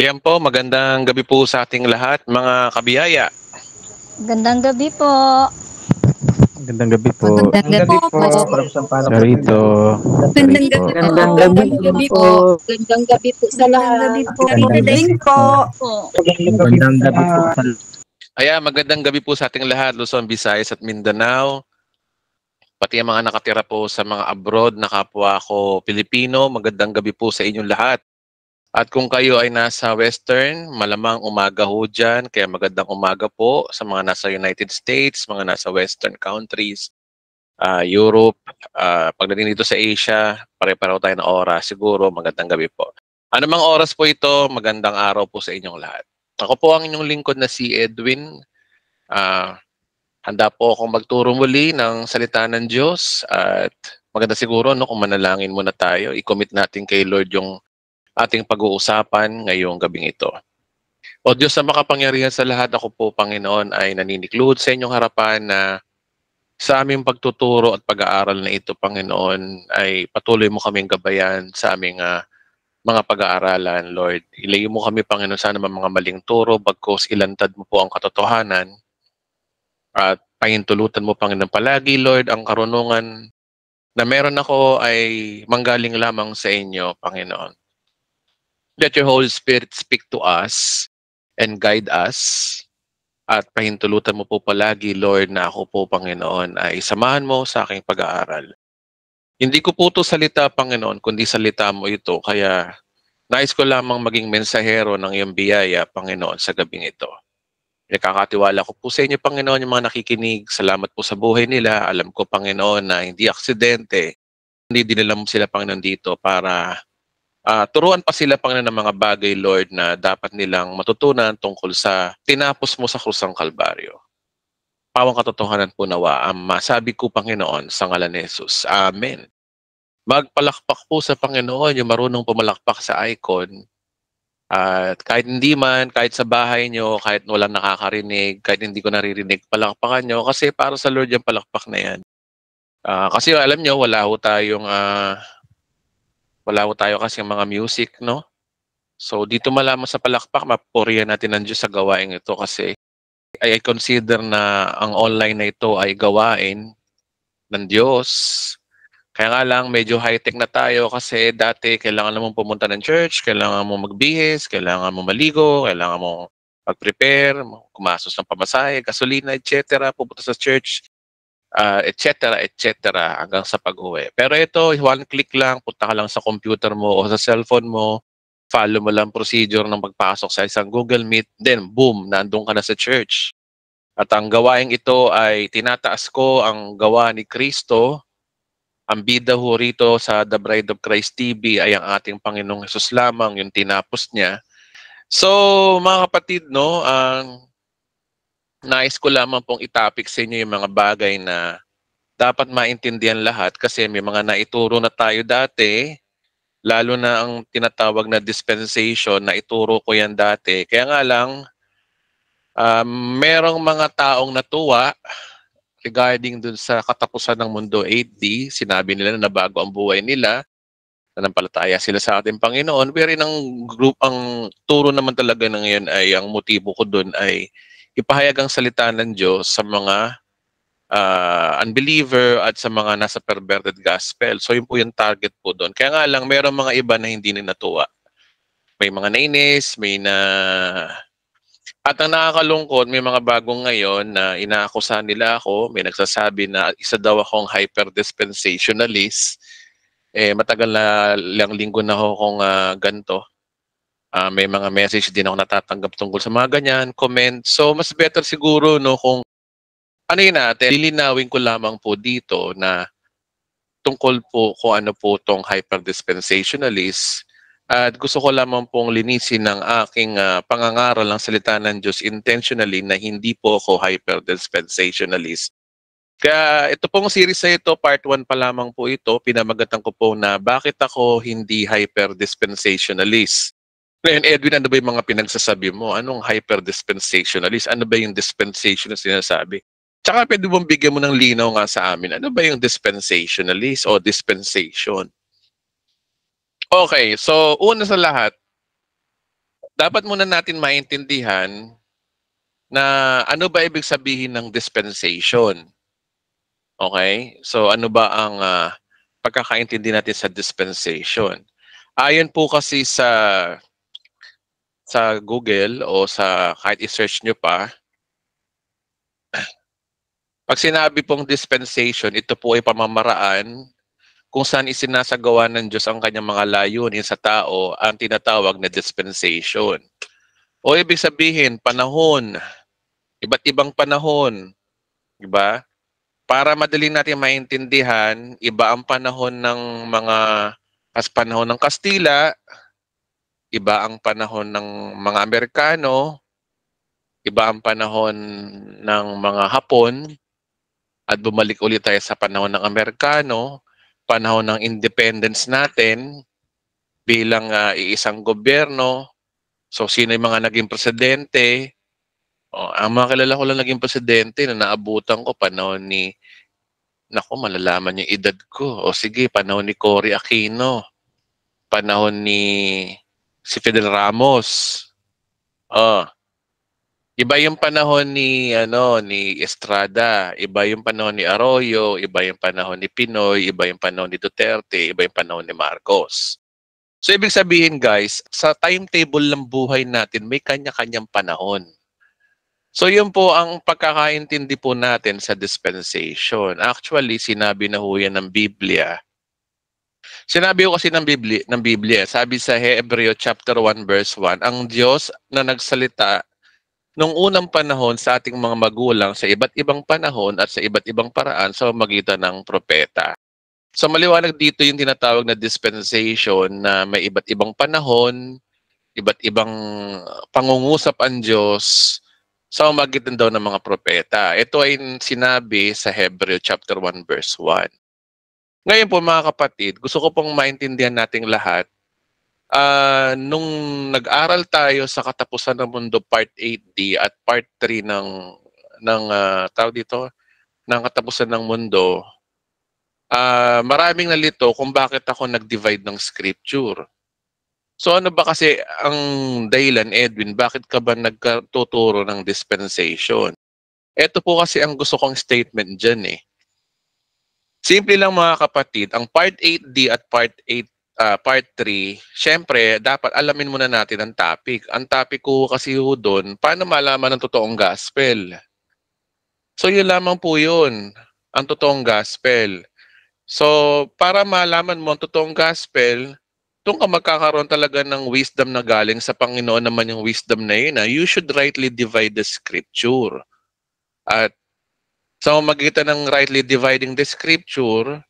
Ayan po, magandang gabi po sa ating lahat, mga kabiyaya. Gandang gabi po. Magandang gabi po. Magandang gabi po. Sarito. Magandang gabi po. Magandang gabi po. Magandang gabi po sa Magandang lahat. gabi po. Magandang gabi po. Magandang gabi po. Ayan, magandang gabi po sa ating lahat, Luzon, Visayas at Mindanao. Pati ang mga nakatira po sa mga abroad na kapwa ko Pilipino, magandang gabi po sa inyong lahat. At kung kayo ay nasa Western, malamang umaga ho dyan, kaya magandang umaga po sa mga nasa United States, mga nasa Western countries, Europe. Pagdating dito sa Asia, pare-pareho tayo ng oras. Siguro magandang gabi po. Anumang oras po ito, magandang araw po sa inyong lahat. Ako po ang inyong lingkod na si Edwin. Handa po akong magturo muli ng salita ng Diyos at maganda siguro kung manalangin muna tayo. I-commit natin kay Lord yung ating pag-uusapan ngayong gabing ito. O Diyos na makapangyarihan sa lahat, ako po Panginoon ay naniniklod sa inyong harapan na sa aming pagtuturo at pag-aaral na ito, Panginoon, ay patuloy mo kaming gabayan sa aming mga pag-aaralan, Lord. Ilayo mo kami, Panginoon, sana mga maling turo, bagkos ilantad mo po ang katotohanan. At pahintulutan mo, Panginoon, palagi, Lord, ang karunungan na meron ako ay manggaling lamang sa inyo, Panginoon. Let your Holy Spirit speak to us and guide us. At pahintulutan mo po palagi, Lord, na ako po, Panginoon, ay samahan mo sa aking pag-aaral. Hindi ko po ito salita, Panginoon, kundi salita mo ito. Kaya nais ko lamang maging mensahero ng iyong biyaya, Panginoon, sa gabing ito. Nakakatiwala ko po sa inyo, Panginoon, yung mga nakikinig. Salamat po sa buhay nila. Alam ko, Panginoon, na hindi aksidente. Hindi dinala mo sila, Panginoon, dito para turuan pa sila, Panginoon, ng mga bagay, Lord, na dapat nilang matutunan tungkol sa tinapos mo sa krusang Kalbaryo. Pawang katotohanan po nawa ang masabi ko, Panginoon, sa ngalan ni Jesus. Amen. Magpalakpak po sa Panginoon yung marunong pumalakpak sa icon. At kahit hindi man, kahit sa bahay nyo, kahit walang nakakarinig, kahit hindi ko naririnig, palakpakan nyo. Kasi para sa Lord yung palakpak na yan. Kasi alam nyo, wala ho tayo kasi mga music, no? So dito malaman sa palakpak, mapurihan natin ng Diyos sa gawain ito kasi I consider na ang online na ito ay gawain ng Diyos. Kaya nga lang, medyo high-tech na tayo kasi dati kailangan mo pumunta ng church, kailangan mo magbihis, kailangan mo maligo, kailangan mo mag-prepare, kumasos ng pamasahe, gasolina, etc. Pupunta sa church, etc. hanggang sa pag-uwi. Pero ito, one click lang, punta ka lang sa computer mo o sa cellphone mo, follow mo lang procedure ng pagpasok sa isang Google Meet, then boom, nandun ka na sa church. At ang gawaing ito ay tinataas ko ang gawa ni Kristo. Ang bida ho rito sa The Bride of Christ TV ay ang ating Panginoong Hesus lamang, yung tinapos niya. So, mga kapatid, no, nais ko lamang pong itapik sa inyo yung mga bagay na dapat maintindihan lahat kasi may mga naituro na tayo dati, lalo na ang tinatawag na dispensation, na ituro ko yan dati. Kaya nga lang, merong mga taong natuwa regarding dun sa katapusan ng mundo 8D, sinabi nila na nabago ang buhay nila, nanampalataya sila sa ating Panginoon. Pero ang turo naman talaga na ngayon ay, ang motibo ko dun ay ipahayag ang salita ng Diyos sa mga unbeliever at sa mga nasa perverted gospel. So yun po yung target po doon. Kaya nga lang, merong mga iba na hindi na natuwa. May mga nainis, at ang nakakalungkot, may mga bagong ngayon na inaakusahan nila ako, may nagsasabi na isa daw akong hyper-dispensationalist. Matagal na lang linggo na ako kung ganito. May mga message din ako natatanggap tungkol sa mga ganyan, comment. So mas better siguro kung ano yun natin, lilinawin ko lamang po dito na tungkol po kung ano po itong hyper-dispensationalist. At gusto ko lamang pong linisin ng aking pangangaral ng salita ng Diyos intentionally na hindi po ako hyper-dispensationalist. Kaya ito pong series na ito, part 1 pa lamang po ito, pinamagatan ko po na bakit ako hindi hyper-dispensationalist. Ngayon, Edwin, ano ba yung mga pinagsasabi mo? Anong hyper-dispensationalist? Ano ba yung dispensation na sinasabi? Tsaka pwede mong bigyan mo ng linaw nga sa amin. Ano ba yung dispensationalist o dispensation? Okay, so una sa lahat, dapat muna natin maintindihan na ano ba ibig sabihin ng dispensation. Okay? So ano ba ang pagkakaintindi natin sa dispensation? Ayon po kasi sa Google o sa kahit i-search nyo pa, pag sinabi pong dispensation, ito po ay pamamaraan kung saan isinasagawa ng Diyos ang kanyang mga layunin sa tao ang tinatawag na dispensation. O ibig sabihin, panahon, iba't ibang panahon, di ba? Para madali natin maintindihan, iba ang panahon ng panahon ng Kastila, iba ang panahon ng mga Amerikano, iba ang panahon ng mga Hapon, at bumalik ulit tayo sa panahon ng Amerikano, panahon ng independence natin bilang iisang gobyerno. So sino yung mga naging presidente? Ang mga kilala ko lang naging presidente na naabutan ko panahon ni, naku, malalaman yung edad ko. O sige, panahon ni Cory Aquino, panahon ni si Fidel Ramos. Iba yung panahon ni Estrada, iba yung panahon ni Arroyo, iba yung panahon ni Pinoy, iba yung panahon ni Duterte, iba yung panahon ni Marcos. So ibig sabihin guys, sa timetable ng buhay natin may kanya-kanyang panahon. So yun po ang pagkakaintindi po natin sa dispensation. Actually, sinabi na ho yan ng Biblia. Sinabi ko kasi ng Biblia, sabi sa Hebreo chapter 1 verse 1, ang Diyos na nagsalita nung unang panahon sa ating mga magulang sa iba't ibang panahon at sa iba't ibang paraan sa pamamagitan ng propeta. So maliwanag dito yung tinatawag na dispensation na may iba't ibang panahon, iba't ibang pangungusap ang Diyos sa pamamagitan daw ng mga propeta. Ito ay sinabi sa Hebreo chapter 1 verse 1. Ngayon po mga kapatid, gusto ko pong maintindihan nating lahat. Nung nag-aral tayo sa Katapusan ng Mundo Part 8D at Part 3 ng Katapusan ng Mundo, maraming nalito kung bakit ako nag-divide ng scripture. So ano ba kasi ang dahilan, Edwin? Bakit ka ba nagtuturo ng dispensation? Ito po kasi ang gusto kong statement dyan eh. Simple lang mga kapatid, ang Part 8D at Part 3, syempre, dapat alamin muna natin ang topic. Ang topic ko kasi doon, paano malaman ang totoong gospel? So yun lamang po yun, ang totoong gospel. So para malaman mo ang totoong gospel, doon ka magkakaroon talaga ng wisdom na galing sa Panginoon naman yung wisdom na yun. You should rightly divide the scripture. At sa magitan ng rightly dividing the scripture,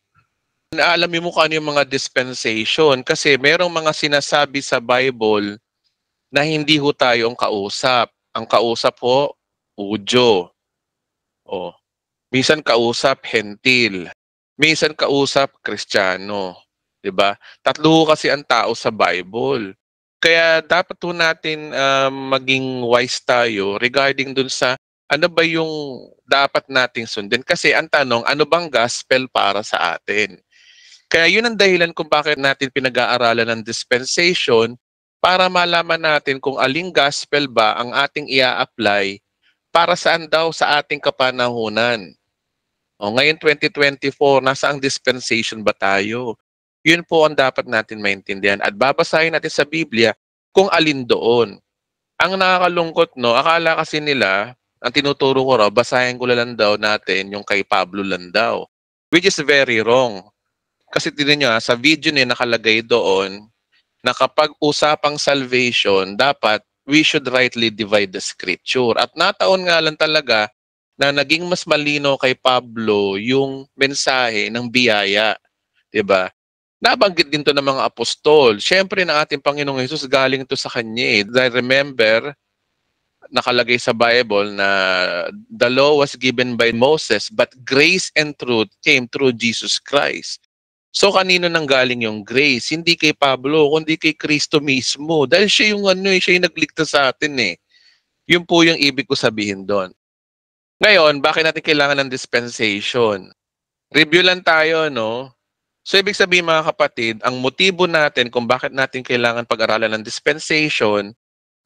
aalamin mo kung ano yung mga dispensation kasi merong mga sinasabi sa Bible na hindi ho tayo ang kausap. Ang kausap ho, Udyo. Minsan kausap, Hentil. Minsan kausap, Kristiyano. Diba? Tatlo kasi ang tao sa Bible. Kaya dapat po natin maging wise tayo regarding dun sa ano ba yung dapat nating sundin. Kasi ang tanong, ano bang gospel para sa atin? Kaya yun ang dahilan kung bakit natin pinag-aaralan ng dispensation para malaman natin kung aling gospel ba ang ating ia-apply para saan daw sa ating kapanahunan. Ngayon 2024, nasa ang dispensation ba tayo? Yun po ang dapat natin maintindihan. At babasahin natin sa Biblia kung alin doon. Ang nakakalungkot, no, akala kasi nila, ang tinuturo ko raw, basahin ko lang daw natin yung kay Pablo lang daw. Which is very wrong. Kasi tignan nyo, sa video niya nakalagay doon na kapag usapang salvation, dapat we should rightly divide the scripture. At nataon nga lang talaga na naging mas malino kay Pablo yung mensahe ng biyaya. Diba? Nabanggit din to ng mga apostol. Siyempre, ng ating Panginoong Jesus, galing to sa kanya. I remember, nakalagay sa Bible na the law was given by Moses, but grace and truth came through Jesus Christ. So, kanino nang galing yung grace? Hindi kay Pablo, kundi kay Kristo mismo. Dahil siya yung siya yung nagligtas sa atin eh. Yun po yung ibig ko sabihin doon. Ngayon, bakit natin kailangan ng dispensation? Review lang tayo, no? So, ibig sabihin mga kapatid, ang motibo natin kung bakit natin kailangan pag-aralan ng dispensation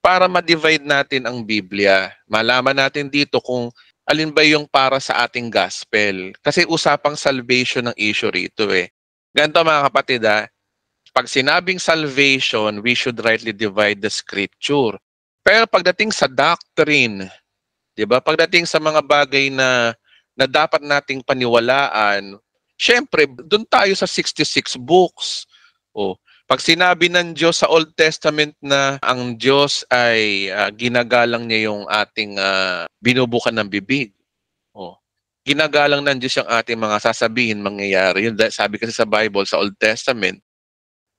para ma-divide natin ang Biblia. Malaman natin dito kung alin ba yung para sa ating gospel. Kasi usapang salvation ang issue rito eh. Ganito mga kapatid pag sinabing salvation, we should rightly divide the scripture. Pero pagdating sa doctrine, 'di ba? Pagdating sa mga bagay na dapat nating paniwalaan, syempre, doon tayo sa 66 books. Pag sinabi ng Diyos sa Old Testament na ang Diyos ay ginagalang niya yung ating binubukan ng bibig. Ginagalang ng Diyos yung ating mga sasabihin, mangyayari. Yun, sabi kasi sa Bible, sa Old Testament,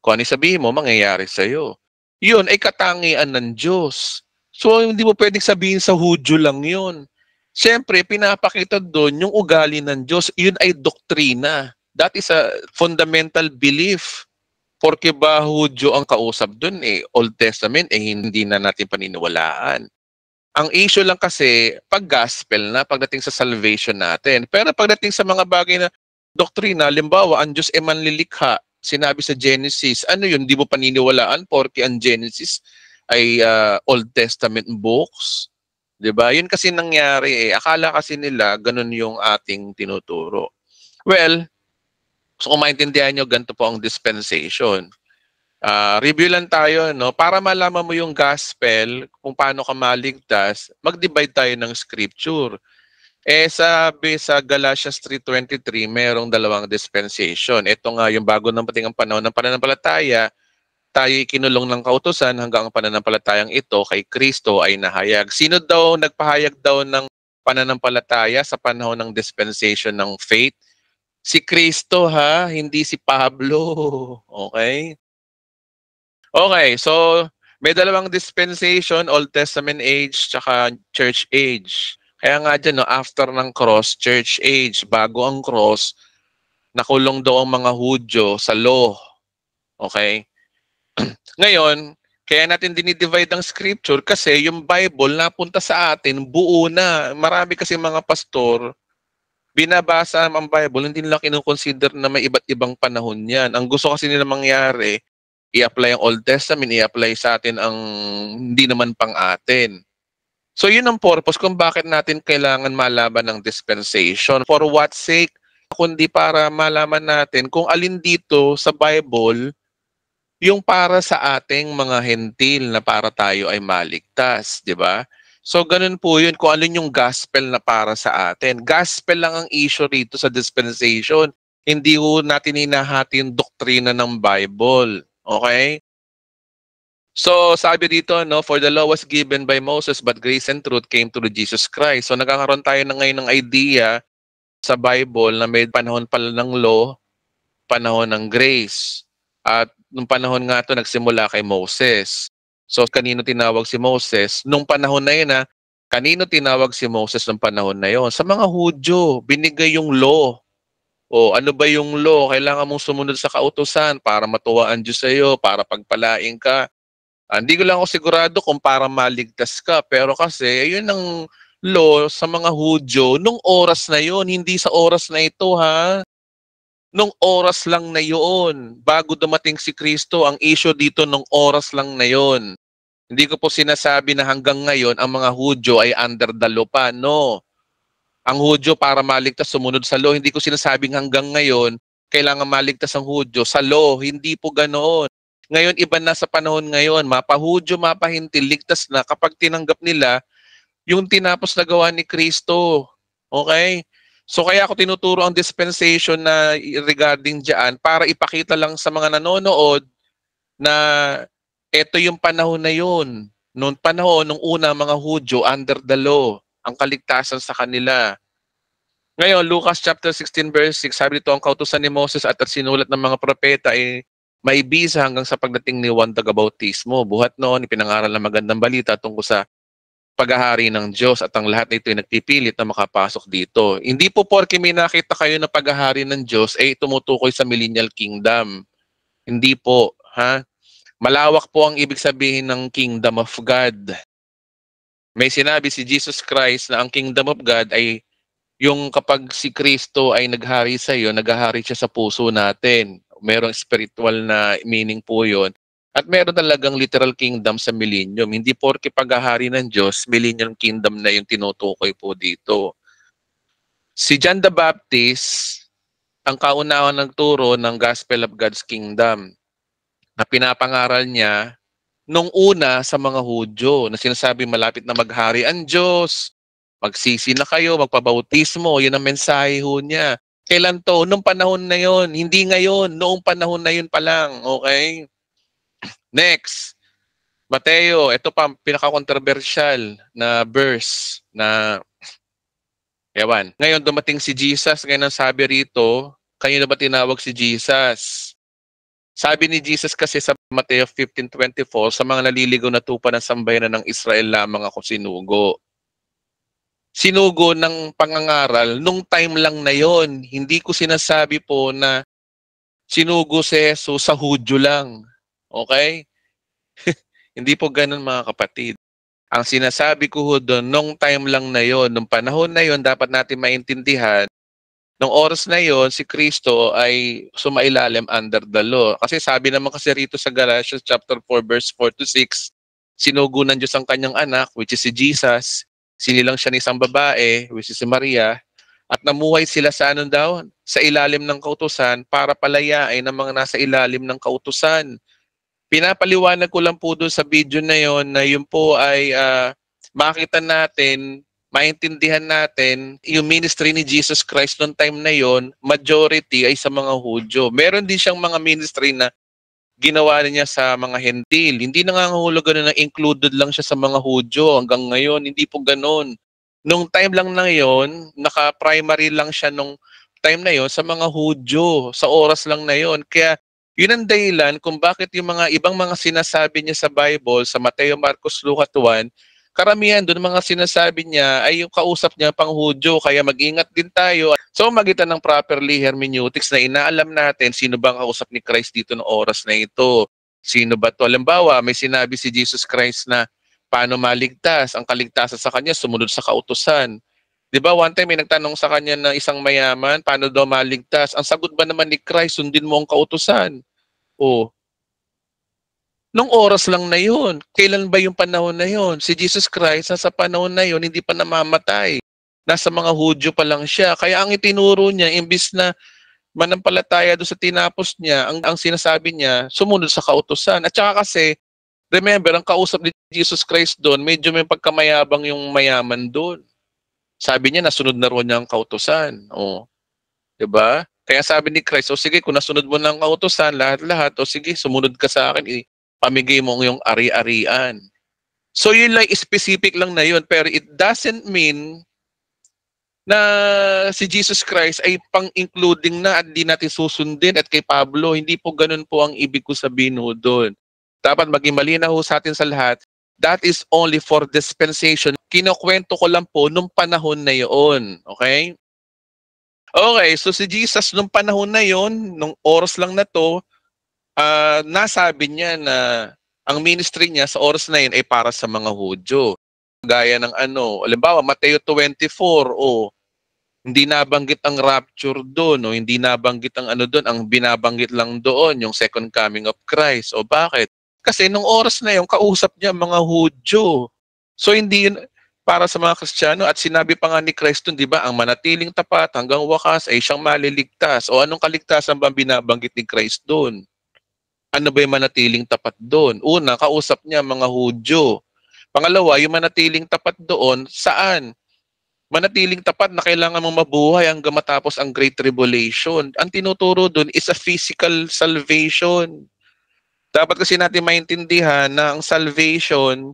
kung ano sabihin mo, mangyayari sa'yo. Yun ay katangian ng Diyos. So, hindi mo pwedeng sabihin sa Hudyo lang yun. Siyempre, pinapakita doon yung ugali ng Diyos. Yun ay doktrina. That is a fundamental belief. Porque ba Hudyo ang kausap doon Old Testament hindi na natin paniniwalaan. Ang issue lang kasi pag gospel na pagdating sa salvation natin. Pero pagdating sa mga bagay na doktrina, limbawa ang Diyos ay manlilikha. Sinabi sa Genesis, ano yun, di mo paniniwalaan porque ang Genesis ay Old Testament books. 'Di ba? Yun kasi nangyari Akala kasi nila ganun yung ating tinuturo. Well, so kung maintindihan nyo, ganito po ang dispensation. Review lang tayo, no? Para malaman mo yung gospel, kung paano ka maligtas, mag-divide tayo ng scripture. Sabi sa Galatians 3:23, merong dalawang dispensation. Ito nga yung bago ng pating ang panahon ng pananampalataya, tayo ikinulong ng kautusan hanggang ang pananampalatayang ito kay Kristo ay nahayag. Sino daw nagpahayag daw ng pananampalataya sa panahon ng dispensation ng faith? Si Kristo hindi si Pablo. Okay? Okay, so may dalawang dispensation, Old Testament age tsaka church age. Kaya nga dyan, after ng cross, church age, bago ang cross, nakulong daw ang mga Hudyo sa law. Okay? Ngayon, kaya natin dinidivide ang scripture kasi yung Bible napunta sa atin, buo na. Marami kasi mga pastor, binabasa ang Bible, hindi nila kinukonsider na may iba't ibang panahon yan. Ang gusto kasi nila mangyari, i-apply ang Old Testament, i-apply sa atin ang hindi naman pang atin. So yun ang purpose kung bakit natin kailangan malaman ng dispensation. For what sake? Kundi para malaman natin kung alin dito sa Bible yung para sa ating mga hentil na para tayo ay maligtas, di ba? So, ganun po yun kung alin yung gospel na para sa atin. Gospel lang ang issue rito sa dispensation. Hindi ho natin hinahati yung doktrina ng Bible. Okay? So, sabi dito, no, for the law was given by Moses, but grace and truth came through Jesus Christ. So, nagkakaroon tayo na ngayon ng idea sa Bible na may panahon pala ng law, panahon ng grace. At nung panahon nga ito, nagsimula kay Moses. So, kanino tinawag si Moses? Nung panahon na yun, kanino tinawag si Moses nung panahon na yun? Sa mga Hudyo, binigay yung law. Ano ba yung law? Kailangan mong sumunod sa kautusan para matuwa ang Diyos sa iyo, para pagpalain ka. Hindi ko lang ako sigurado kung para maligtas ka. Pero kasi, yun ang law sa mga Hudyo nung oras na yun. Hindi sa oras na ito, Nung oras lang na yun, bago dumating si Kristo, ang issue dito nung oras lang na yun. Hindi ko po sinasabi na hanggang ngayon ang mga Hudyo ay under the law pa. No. Ang Hudyo para maligtas sumunod sa law. Hindi ko sinasabing hanggang ngayon kailangan maligtas ang Hudyo sa law. Hindi po ganoon. Ngayon iba na sa panahon ngayon. Mapa-Hudyo, mapa-Hintil, ligtas na kapag tinanggap nila yung tinapos na gawa ni Kristo. Okay? So kaya ako tinuturo ang dispensation na regarding diyan para ipakita lang sa mga nanonood na ito yung panahon na yun. Noong panahon, nung una mga Hudyo under the law, ang kaligtasan sa kanila. Ngayon, Lucas chapter 16 verse 6, sabi dito, ang kautusan ni Moses at sinulat ng mga propeta ay may bisa hanggang sa pagdating ni Juan Tagabautismo. Buhat noon, ipinangaral ng magandang balita tungkol sa paghahari ng Diyos at ang lahat na ito ay nagpipilit na makapasok dito. Hindi po porke may nakita kayo na paghahari ng Diyos tumutukoy sa millennial kingdom. Hindi po, Malawak po ang ibig sabihin ng kingdom of God. May sinabi si Jesus Christ na ang kingdom of God ay yung kapag si Kristo ay naghari sa iyo, naghahari siya sa puso natin. Merong spiritual na meaning po yun. At meron talagang literal kingdom sa millennium. Hindi porke paghahari ng Diyos, millennium kingdom na yung tinutukoy po dito. Si John the Baptist, ang kauna-unahang nagturo ng Gospel of God's Kingdom na pinapangaral niya nung una sa mga Hudyo na sinasabi malapit na maghari ang Diyos, magsisi na kayo, magpabautismo, yun ang mensahe ho niya. Kailan to? Nung panahon na yon, hindi ngayon, noong panahon na yun pa lang, okay? Next, Mateo, ito pa pinaka-controversial na verse na ewan. Ngayon dumating si Jesus, ngayon ang sabi rito, kanino ba tinawag si Jesus? Sabi ni Jesus kasi sa Mateo 15:24, sa mga naliligaw na tupa ng sambayanan ng Israel lamang ako sinugo. Sinugo ng pangangaral nung time lang na yon. Hindi ko sinasabi po na sinugo si Jesus sa Hudyo lang. Okay? Hindi po ganun mga kapatid. Ang sinasabi ko ho doon, nung time lang na yon, nung panahon na yon, dapat natin maintindihan, nung oras na yon, si Kristo ay sumailalim under the law. Kasi sabi naman kasi rito sa Galatians chapter 4, verse 4 to 6, sinugo ng Diyos ang kanyang anak, which is si Jesus, sinilang siya ng isang babae, which is si Maria, at namuhay sila sa ano daw? Sa ilalim ng kautusan para palayain ang mga nasa ilalim ng kautusan. Pinapaliwanag ko lang po doon sa video na yon na yun po ay makita natin, maintindihan natin yung ministry ni Jesus Christ noong time na yon, majority ay sa mga Hudyo. Meron din siyang mga ministry na ginawa niya sa mga Hentil. Hindi nangangahulugan na included lang siya sa mga Hudyo hanggang ngayon. Hindi po ganoon. Nung time lang na yon, naka-primary lang siya nung time na yon sa mga Hudyo, sa oras lang na yon. Kaya yun ang dahilan kung bakit yung mga ibang mga sinasabi niya sa Bible, sa Mateo, Marcos, Lucas 1, karamihan doon mga sinasabi niya ay yung kausap niya pang Hudyo, kaya mag-ingat din tayo. So magitan ng properly hermeneutics na inaalam natin sino bang kausap ni Christ dito ng oras na ito. Sino ba to? Halimbawa, may sinabi si Jesus Christ na paano maligtas? Ang kaligtasan sa kanya sumunod sa kautusan. Di ba, one time may nagtanong sa kanya na isang mayaman, paano daw maligtas? Ang sagot ba naman ni Christ, sundin mo ang kautusan? O, nung oras lang na yun, kailan ba yung panahon na yun? Si Jesus Christ, sa panahon na yun, hindi pa namamatay. Nasa mga Hudyo pa lang siya. Kaya ang itinuro niya, imbis na manampalataya doon sa tinapos niya, ang sinasabi niya, sumunod sa kautusan. At saka kasi, remember, ang kausap ni Jesus Christ doon, medyo may pagkamayabang yung mayaman doon. Sabi niya, nasunod na ron niya ang kautusan. O, diba? Kaya sabi ni Christ, o sige, kung nasunod mo ng kautusan, lahat-lahat, o sige, sumunod ka sa akin, pamigay mo yung ari-arian. So yun like specific lang na yun, pero it doesn't mean na si Jesus Christ ay pang-including na at di natin susundin at kay Pablo, hindi po ganun po ang ibig ko sabihin ho doon. Dapat maging malinaw sa atin sa lahat, that is only for dispensation. Kinukwento ko lang po nung panahon na yun. Okay? Okay, so si Jesus nung panahon na yun, nung oras lang na to, nasabi niya na ang ministry niya sa oras na yun ay para sa mga Hudyo. Gaya ng halimbawa, Mateo 24, hindi nabanggit ang rapture doon, hindi nabanggit ang doon, ang binabanggit lang doon, yung second coming of Christ. O bakit? Kasi nung oras na yun, kausap niya mga Hudyo. So hindi yun para sa mga Kristiyano, at sinabi pa nga ni Christ doon, di ba, ang manatiling tapat hanggang wakas ay siyang maliligtas. O anong kaligtasan ba binabanggit ni Christ doon? Ano ba yung manatiling tapat doon? Una, kausap niya mga Hudyo. Pangalawa, yung manatiling tapat doon, saan? Manatiling tapat na kailangan mong mabuhay hanggang matapos ang Great Tribulation. Ang tinuturo doon is a physical salvation. Dapat kasi natin maintindihan na ang salvation,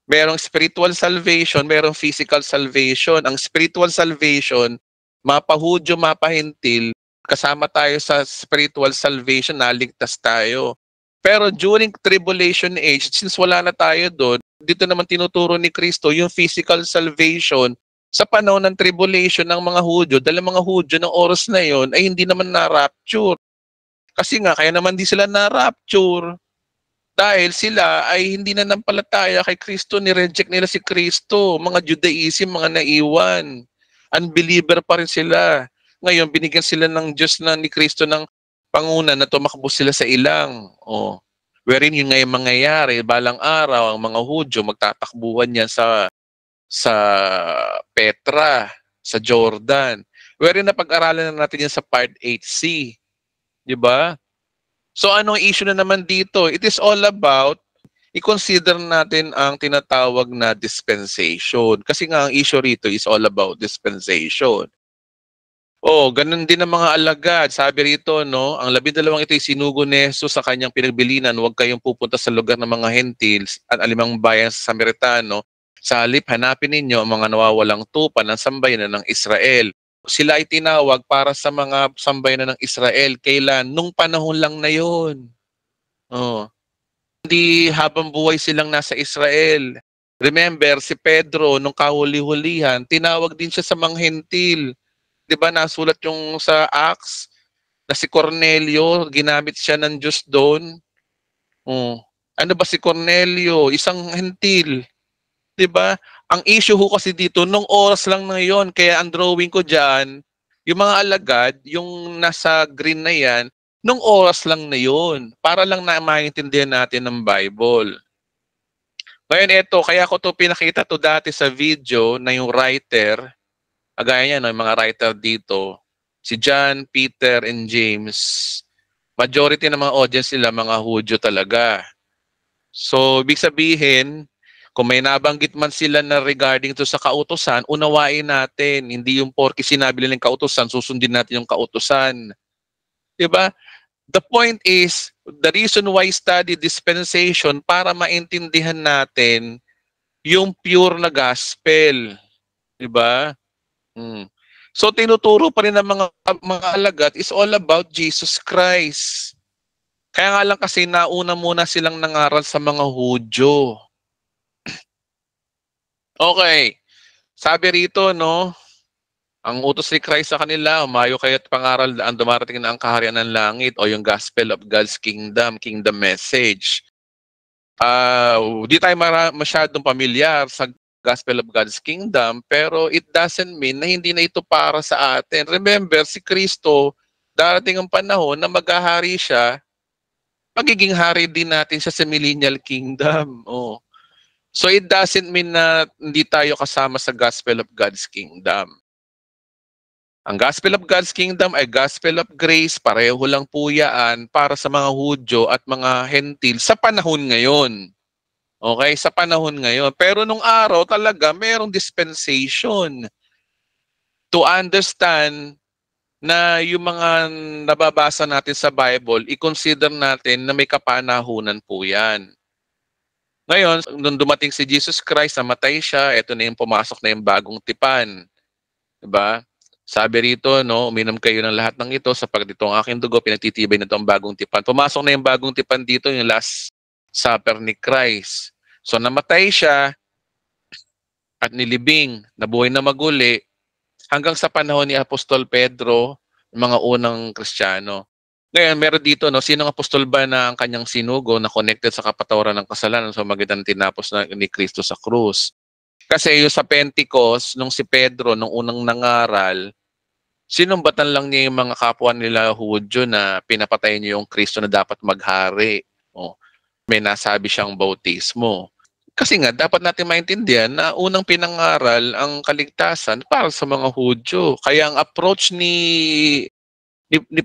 merong spiritual salvation, merong physical salvation. Ang spiritual salvation, mapahudyo, mapahintil, kasama tayo sa spiritual salvation, naligtas tayo. Pero during tribulation age, since wala na tayo doon, dito naman tinuturo ni Kristo yung physical salvation sa panahon ng tribulation ng mga Hudyo. Dahil mga Hudyo ng oras na yon ay hindi naman na-rapture. Kasi nga, kaya naman di sila na-rapture. Dahil sila ay hindi na nampalataya kay Kristo, ni-reject nila si Kristo. Mga Judaism, mga naiwan. Unbeliever pa rin sila. Ngayon, binigyan sila ng Diyos na ni Kristo ng panguna na tumakbo sila sa ilang. wherein yun nga yung mangyayari, balang araw, ang mga Hudyo magtatakbuhan yan sa Petra, sa Jordan. Wherein napag-aralan na natin yan sa Part 8C. Di ba? So anong issue na naman dito? It is all about i-consider natin ang tinatawag na dispensation. Kasi nga ang issue rito is all about dispensation. Oh, ganun din ang mga alagad. Sabi rito, no, ang 12 ito ay sinugo ni Jesus sa kanyang pinagbilinan. Huwag kayong pupunta sa lugar ng mga Gentiles at alimang bayan sa Samaritano. Sa halip, hanapin ninyo ang mga nawawalang tupa ng sambayanan ng Israel. Sila ay tinawag para sa mga sambayanan ng Israel. Kailan? Nung panahon lang na yun. Oh. Hindi habang buhay silang nasa Israel. Remember, si Pedro, nung kahuli-hulihan, tinawag din siya sa mga Hentil. Di ba nasulat yung sa Acts na si Cornelio, ginamit siya ng Diyos doon. Oh. Ano ba si Cornelio? Isang Hentil. Di ba? Ang issue ho kasi dito, nung oras lang na yon, kaya ang drawing ko dyan, yung mga alagad, yung nasa green na yan, nung oras lang na yun, para lang na maintindihan natin ng Bible. Ngayon ito, kaya ko to pinakita to dati sa video na yung writer, agaya niya, no, yung mga writer dito, si John, Peter, and James, majority ng mga audience nila, mga Hudyo talaga. So, ibig sabihin, kung may nabanggit man sila na regarding to sa kautusan, unawain natin. Hindi yung porke sinabi nila yung kautusan, susundin natin yung kautusan. Diba? The point is, the reason why study dispensation para maintindihan natin yung pure na gospel. Diba? So, tinuturo pa rin ng mga alagad is all about Jesus Christ. Kaya nga lang kasi nauna muna silang nangaral sa mga Hudyo. Okay. Sabi rito, no, ang utos ni Christ sa kanila, umayo kayo at pangaral ang dumarating na ang kaharian ng langit o yung gospel of God's kingdom message. Di tayo masyadong pamilyar sa gospel of God's kingdom, pero it doesn't mean na hindi na ito para sa atin. Remember, si Kristo, darating ang panahon na maghahari siya, magiging hari din natin siya sa millennial kingdom. Oh. So it doesn't mean na hindi tayo kasama sa gospel of God's kingdom. Ang gospel of God's kingdom ay gospel of grace, pareho lang po yan para sa mga Hudyo at mga Hentil sa panahon ngayon. Okay, sa panahon ngayon. Pero nung araw talaga merong dispensation to understand na yung mga nababasa natin sa Bible, i-consider natin na may kapanahunan po yan. Ngayon, nung dumating si Jesus Christ, namatay siya, ito na yung pumasok na yung bagong tipan. Diba? Sabi rito, no, uminom kayo ng lahat ng ito sapagkat ito ang aking dugo, pinagtitibay na ito ang bagong tipan. Pumasok na yung bagong tipan dito, yung Last Supper ni Christ. So namatay siya at nilibing, nabuhay na maguli hanggang sa panahon ni Apostol Pedro, mga unang Kristiyano. Ngayon, meron dito, no, sinong apostol ba na ang kanyang sinugo na connected sa kapatawaran ng kasalanan sa magitan tinapos na ni Kristo sa krus? Kasi yung sa Pentecost, nung si Pedro, nung unang nangaral, sinumbatan lang niya yung mga kapwa nila Hudyo na pinapatay niyo yung Kristo na dapat maghari. Oh, may nasabi siyang bautismo. Kasi nga, dapat natin maintindihan na unang pinangaral ang kaligtasan para sa mga Hudyo. Kaya ang approach ni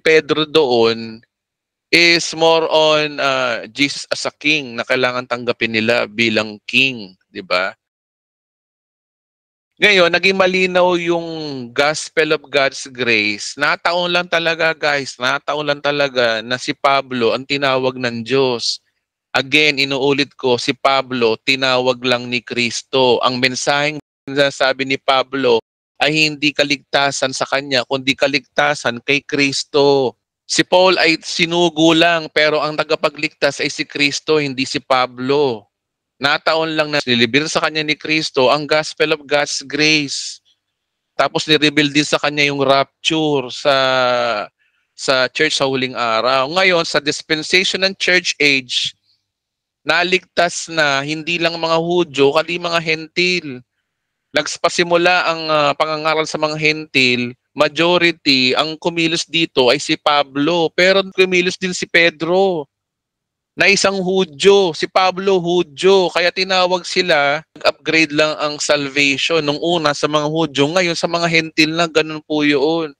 Pedro doon is more on Jesus as a king na kailangan tanggapin nila bilang king, di ba? Ngayon, naging malinaw yung gospel of God's grace. Nataon lang talaga, guys. Nataon lang talaga na si Pablo ang tinawag ng Diyos. Again, inuulit ko, si Pablo tinawag lang ni Kristo. Ang mensaheng sabi ni Pablo ay hindi kaligtasan sa kanya, kundi kaligtasan kay Kristo. Si Paul ay sinugo lang, pero ang tagapagligtas ay si Kristo, hindi si Pablo. Nataon lang na nilibir sa kanya ni Kristo ang gospel of God's grace. Tapos ni-reveal din sa kanya yung rapture sa church sa huling araw. Ngayon, sa dispensation ng church age, naligtas na hindi lang mga Hudyo, kundi mga Hentil. Nagpasimula ang pangangaral sa mga Hentil, majority, ang kumilos dito ay si Pablo, pero kumilos din si Pedro. na isang Hudyo. Si Pablo, Hudyo. Kaya tinawag sila, nag-upgrade lang ang salvation nung una sa mga Hudyo. Ngayon sa mga Hentil na, ganun po yun.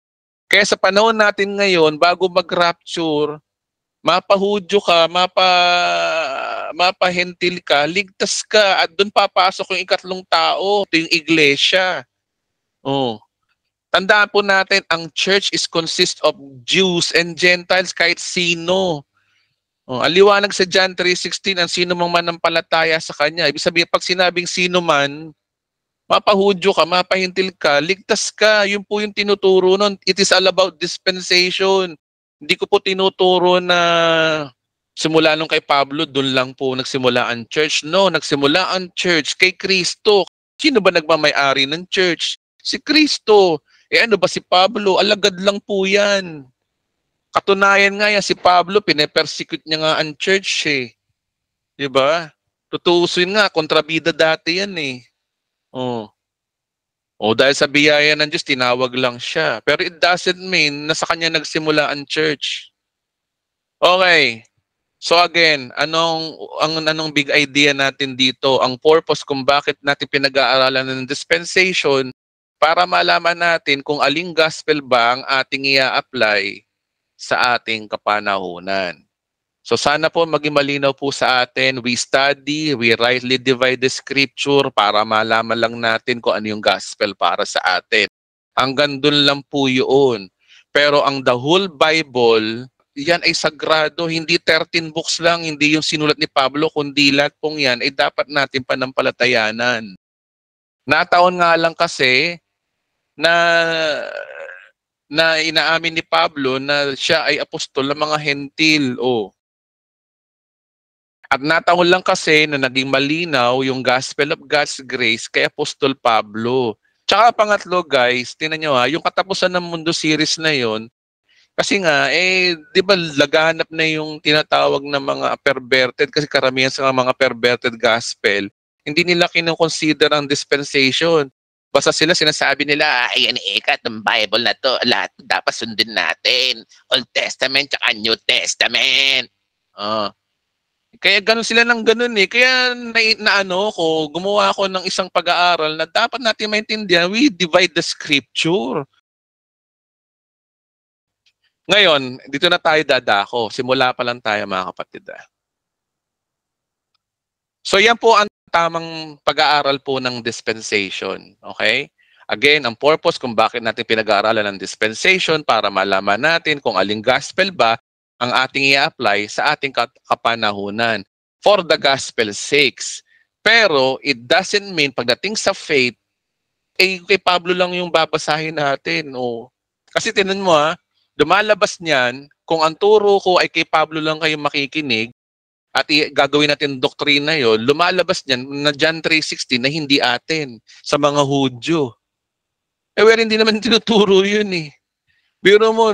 Kaya sa panahon natin ngayon, bago mag-rapture, mapa-Hudyo ka, mapa-Hentil ka, ligtas ka, at doon papasok yung ikatlong tao, ito yung iglesia. Oh. Tandaan po natin, ang church is consist of Jews and Gentiles, kahit sino. Oh, ang liwanag sa John 3:16, ang sino mang manampalataya sa kanya. Ibig sabihin, pag sinabing sino man, mapahudyo ka, mapahintil ka, ligtas ka. Yun po yung tinuturo nun. It is all about dispensation. Hindi ko po tinuturo na simula nung kay Pablo, doon lang po nagsimula ang church. No, nagsimula ang church kay Kristo. Sino ba nagmamay-ari ng church? Si Kristo. Ano ba si Pablo? Alagad lang po yan. Katunayan nga yan, si Pablo, pinepersecute niya nga ang church eh. Diba? Tutuusin nga, kontrabida dati yan eh. Dahil sa biyaya ng Diyos, tinawag lang siya. Pero it doesn't mean na sa kanya nagsimula ang church. Okay. So again, anong big idea natin dito? Ang purpose kung bakit natin pinag-aaralan ng dispensation para malaman natin kung aling gospel ba ang ating i-apply sa ating kapanahunan. So sana po maging malinaw po sa atin, we study, we rightly divide the scripture para malaman lang natin kung ano yung gospel para sa atin. Hanggang dun lang po yun. Pero ang the whole Bible, yan ay sagrado, hindi 13 books lang, hindi yung sinulat ni Pablo, kundi lahat pong yan ay dapat natin panampalatayanan. Nataon nga lang kasi na inaamin ni Pablo na siya ay apostol ng mga Hentil. At nataon lang kasi na naging malinaw yung gospel of God's grace kay Apostol Pablo. Tsaka pangatlo guys, tingnan nyo yung katapusan ng mundo series na yon. Kasi nga, di ba laganap na yung tinatawag na mga perverted, kasi karamihan sa mga perverted gospel, hindi nila kinoconsider ang dispensation. Basta sila sinasabi nila, ayan ng Bible na to, lahat dapat sundin natin. Old Testament tsaka New Testament. Kaya ganun sila ng ganun eh. Kaya gumawa ako ng isang pag-aaral na dapat natin maintindihan, we divide the scripture. Ngayon, dito na tayo dadako. Simula pa lang tayo mga kapatid. So yan po ang tamang pag-aaral po ng dispensation. Okay? Again, ang purpose kung bakit natin pinag-aaralan ng dispensation para malaman natin kung aling gospel ba ang ating i-apply sa ating kapanahunan for the gospel's sakes. Pero it doesn't mean pagdating sa faith, kay Pablo lang yung babasahin natin. Kasi tinan mo lumalabas niyan, kung ang turo ko ay kay Pablo lang kayo makikinig, at gagawin natin doktrina yon, lumalabas niyan na John 3:16 na hindi atin sa mga Hudyo. Where hindi naman tinuturo yun eh. Biro mo,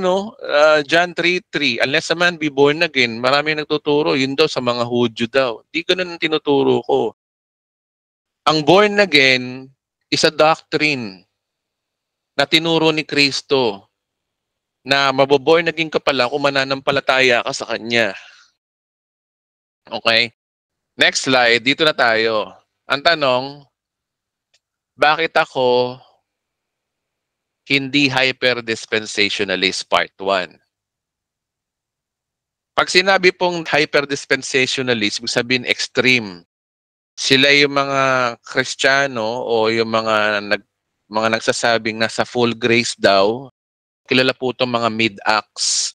John 3:3, unless a man be born again, marami nagtuturo, yun daw sa mga Hudyo daw. Di ganun ang tinuturo ko. Ang born again is a doctrine na tinuro ni Kristo na maboborn again ka pala kung mananampalataya ka sa Kanya. Okay? Next slide, dito na tayo. Ang tanong, bakit ako hindi hyper-dispensationalist part 1? Pag sinabi pong hyper-dispensationalist, ibig sabihin extreme. Sila yung mga Kristiyano o yung mga nagsasabing nasa full grace daw. Kilala po itong mga mid-acts.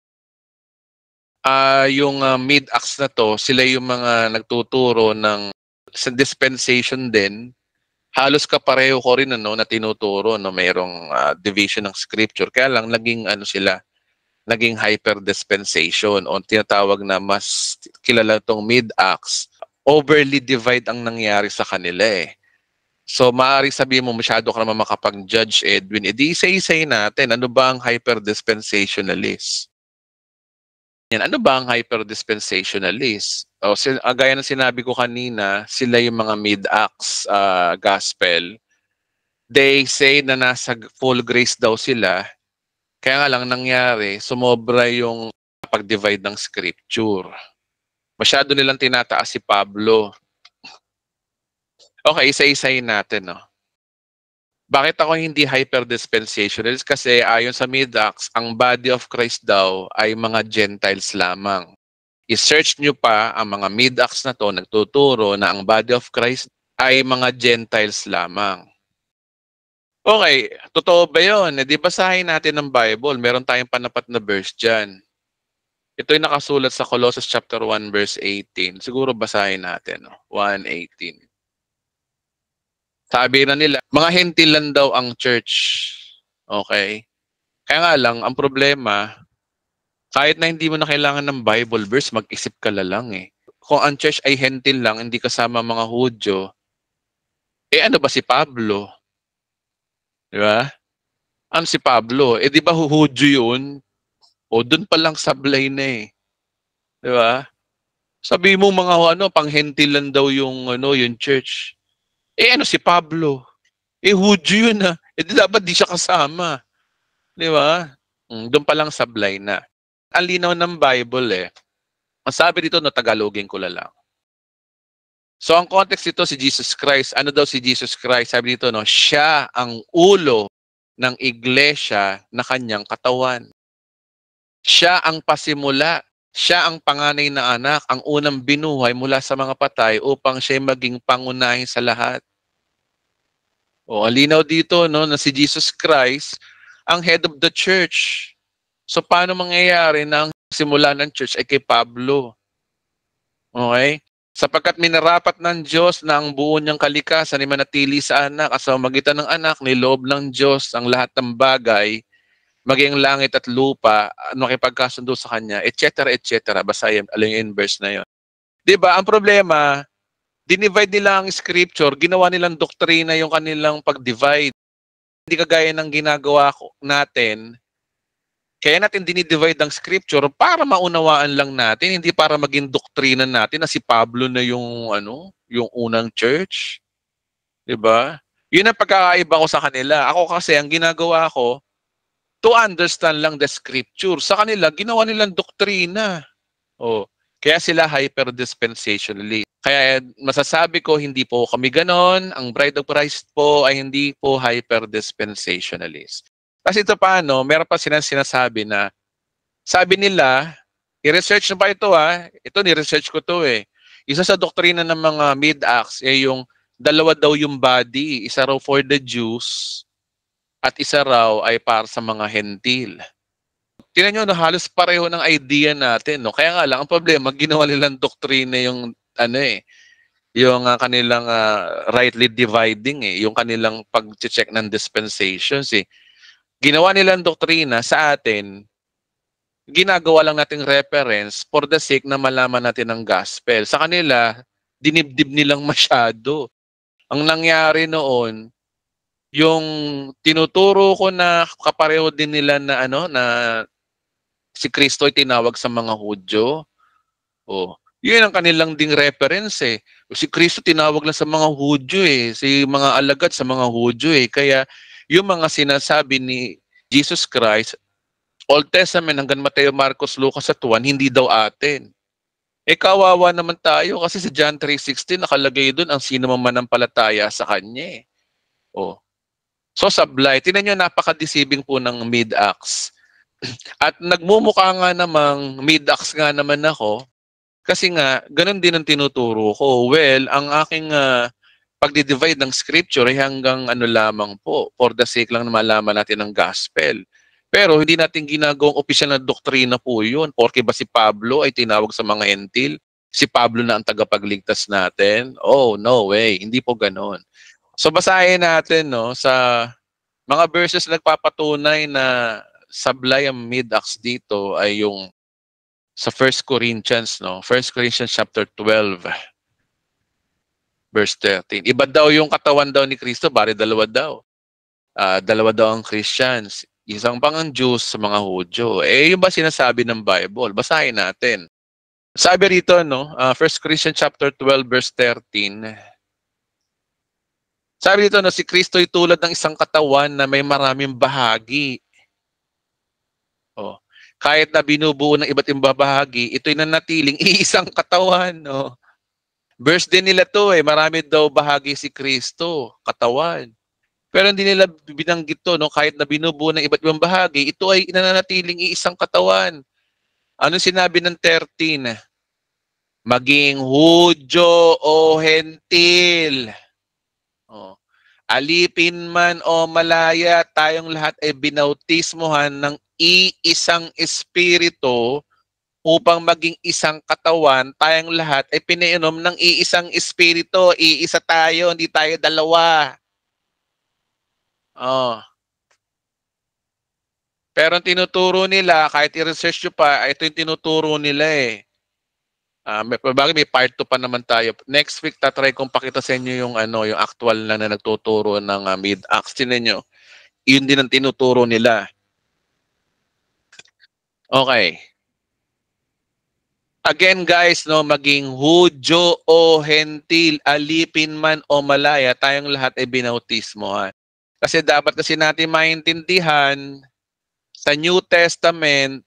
Yung mid-acts na to, sila yung mga nagtuturo sa dispensation din. Halos kapareho ko rin na tinuturo mayroong division ng scripture. Kaya lang naging hyper dispensation o tinatawag na mas kilala tong mid-acts. Overly divide ang nangyari sa kanila eh. So maaari sabihin mo masyado ka naman makapag-judge, Edwin. Isa-isay natin, ano ba ang hyper dispensationalist? Ano ba ang hyper-dispensationalist? Gaya ng sinabi ko kanina, sila yung mga mid-acts gospel. They say na nasa full grace daw sila. Kaya nga lang nangyari, sumobra yung pag-divide ng scripture. Masyado nilang tinataas si Pablo. Okay, isa-isahin natin, no? Bakit ako hindi hyper-dispensationalist? Kasi ayon sa Mid-Acts, ang body of Christ daw ay mga Gentiles lamang. I-search nyo pa ang mga Mid-Acts na to, nagtuturo na ang body of Christ ay mga Gentiles lamang. Okay, totoo ba yun? Di basahin natin ng Bible. Meron tayong panapat na verse dyan. Ito'y nakasulat sa Colossus chapter 1 verse 18. Siguro basahin natin, no? 1:18. Sabi na nila, mga hentil lang daw ang church. Okay? Kaya nga lang, ang problema, kahit na hindi mo na kailangan ng Bible verse, mag-isip ka lang eh. Kung ang church ay hentil lang, hindi kasama mga Hudyo, ano ba si Pablo? Di ba? Ano si Pablo? Di ba Hudyo yun? O doon pa lang sablay na eh. Di ba? Sabi mo mga pang-hentil lang daw yung church. Ano si Pablo? Hudyo yun ah. Di dapat di siya kasama. Di ba? Doon pa lang sablay na. Ang linaw ng Bible eh. Ang sabi dito, Tagalogin ko lang. So ang context dito si Jesus Christ. Ano daw si Jesus Christ? Sabi dito, siya ang ulo ng iglesia na kanyang katawan. Siya ang pasimula. Siya ang panganay na anak, ang unang binuhay mula sa mga patay upang siya maging pangunahin sa lahat. Ang linaw dito na si Jesus Christ ang head of the church. So paano mangyayari na ang simula ng church ay kay Pablo? Okay? Sapagkat minarapat ng Diyos na ang buo niyang kalikasan ay manatili sa anak at sa magitan ng anak, niloob ng Diyos ang lahat ng bagay, maging langit at lupa, makipagkasundo sa Kanya, etc. etc. Basahin, alin yung verse na yun. Diba, ang problema, dinivide nila ang scripture, ginawa nilang doktrina yung kanilang pag-divide. Hindi kagaya ng ginagawa natin, kaya natin dinidivide ang scripture para maunawaan lang natin, hindi para maging doktrina natin na si Pablo na yung unang church. Diba? Yun ang pagkakaiba ko sa kanila. Ako kasi, ang ginagawa ko, to understand lang the scripture. Sa kanila, ginawa nilang doktrina. Kaya sila hyper-dispensationally. Kaya masasabi ko, hindi po kami ganon. Ang Bride of Christ po ay hindi po hyper-dispensationalist. Kasi ito paano, meron pa sinasabi na, sabi nila, i-research na ba ito Ito, ni-research ko to eh. Isa sa doktrina ng mga Mid-Acts ay yung dalawa daw yung body. Isa raw for the Jews, at isa raw ay para sa mga hentil. Tingnan nyo, halos pareho ng idea natin. Kaya nga lang, ang problema, ginawa nilang doktrina yung, yung kanilang rightly dividing, yung kanilang pag-check ng dispensations. Ginawa nilang doktrina sa atin, ginagawa lang nating reference for the sake na malaman natin ang gospel. Sa kanila, dinibdib nilang masyado. Ang nangyari noon, yung tinuturo ko na kapareho din nila na na si Kristo ay tinawag sa mga Hudyo. Yun ang kanilang ding reference eh. Si Kristo tinawag lang sa mga Hudyo eh. Si mga alagad sa mga Hudyo eh. Kaya yung mga sinasabi ni Jesus Christ, Old Testament hanggang Mateo, Marcos, Lucas at Juan, hindi daw atin. Kawawa naman tayo kasi sa John 3:16 nakalagay doon ang sino man manampalataya sa kanya eh. So sablay, tingnan nyo, napaka-deceiving po ng Mid-Acts. At nagmumukha nga namang Mid-Acts nga naman ako kasi nga, ganun din ang tinuturo ko. Well, ang aking pagdidivide ng scripture ay hanggang lamang po, for the sake lang na malaman natin ang gospel. Pero hindi natin ginagawang opisyal na doktrina po yun. Porke ba si Pablo ay tinawag sa mga hentil? Si Pablo na ang tagapagligtas natin? Oh, no way. Hindi po ganon. So basahin natin sa mga verses na nagpapatunay na sablay ang Mid-Acts dito ay yung sa 1 Corinthians, 1 Corinthians chapter 12, verse 13. Iba daw yung katawan daw ni Kristo, bari dalawa daw. Dalawa daw ang Christians. Isang pang ang Jews sa mga Hudyo. Yung ba sinasabi ng Bible? Basahin natin. Sabi rito, 1 Corinthians chapter 12, verse 13. Sabi dito, si Kristo ay tulad ng isang katawan na may maraming bahagi. kahit na binubuo ng iba't ibang bahagi, ito'y nanatiling iisang katawan. No? Verse din nila to marami daw bahagi si Kristo, katawan. Pero hindi nila binanggit to, no? Kahit na binubuo ng iba't ibang bahagi, ito ay nananatiling iisang katawan. Ano sinabi ng 13? Maging Hudyo o Hentil. Oh. Alipin man o malaya, tayong lahat ay binautismohan ng iisang espiritu upang maging isang katawan. Tayong lahat ay pinainom ng iisang espiritu. Iisa tayo, hindi tayo dalawa. Oh. Pero ang tinuturo nila, kahit i-research nyo pa, ito yung tinuturo nila may part 2 pa naman tayo. Next week, tatry kong pakita sa inyo yung, yung actual na nagtuturo ng mid-acts. Tinan nyo. Yun din ang tinuturo nila. Okay. Again guys, no, maging Hudyo o Hentil, alipin man o malaya, tayong lahat ay binautismohan. Kasi dapat kasi natin maintindihan sa New Testament,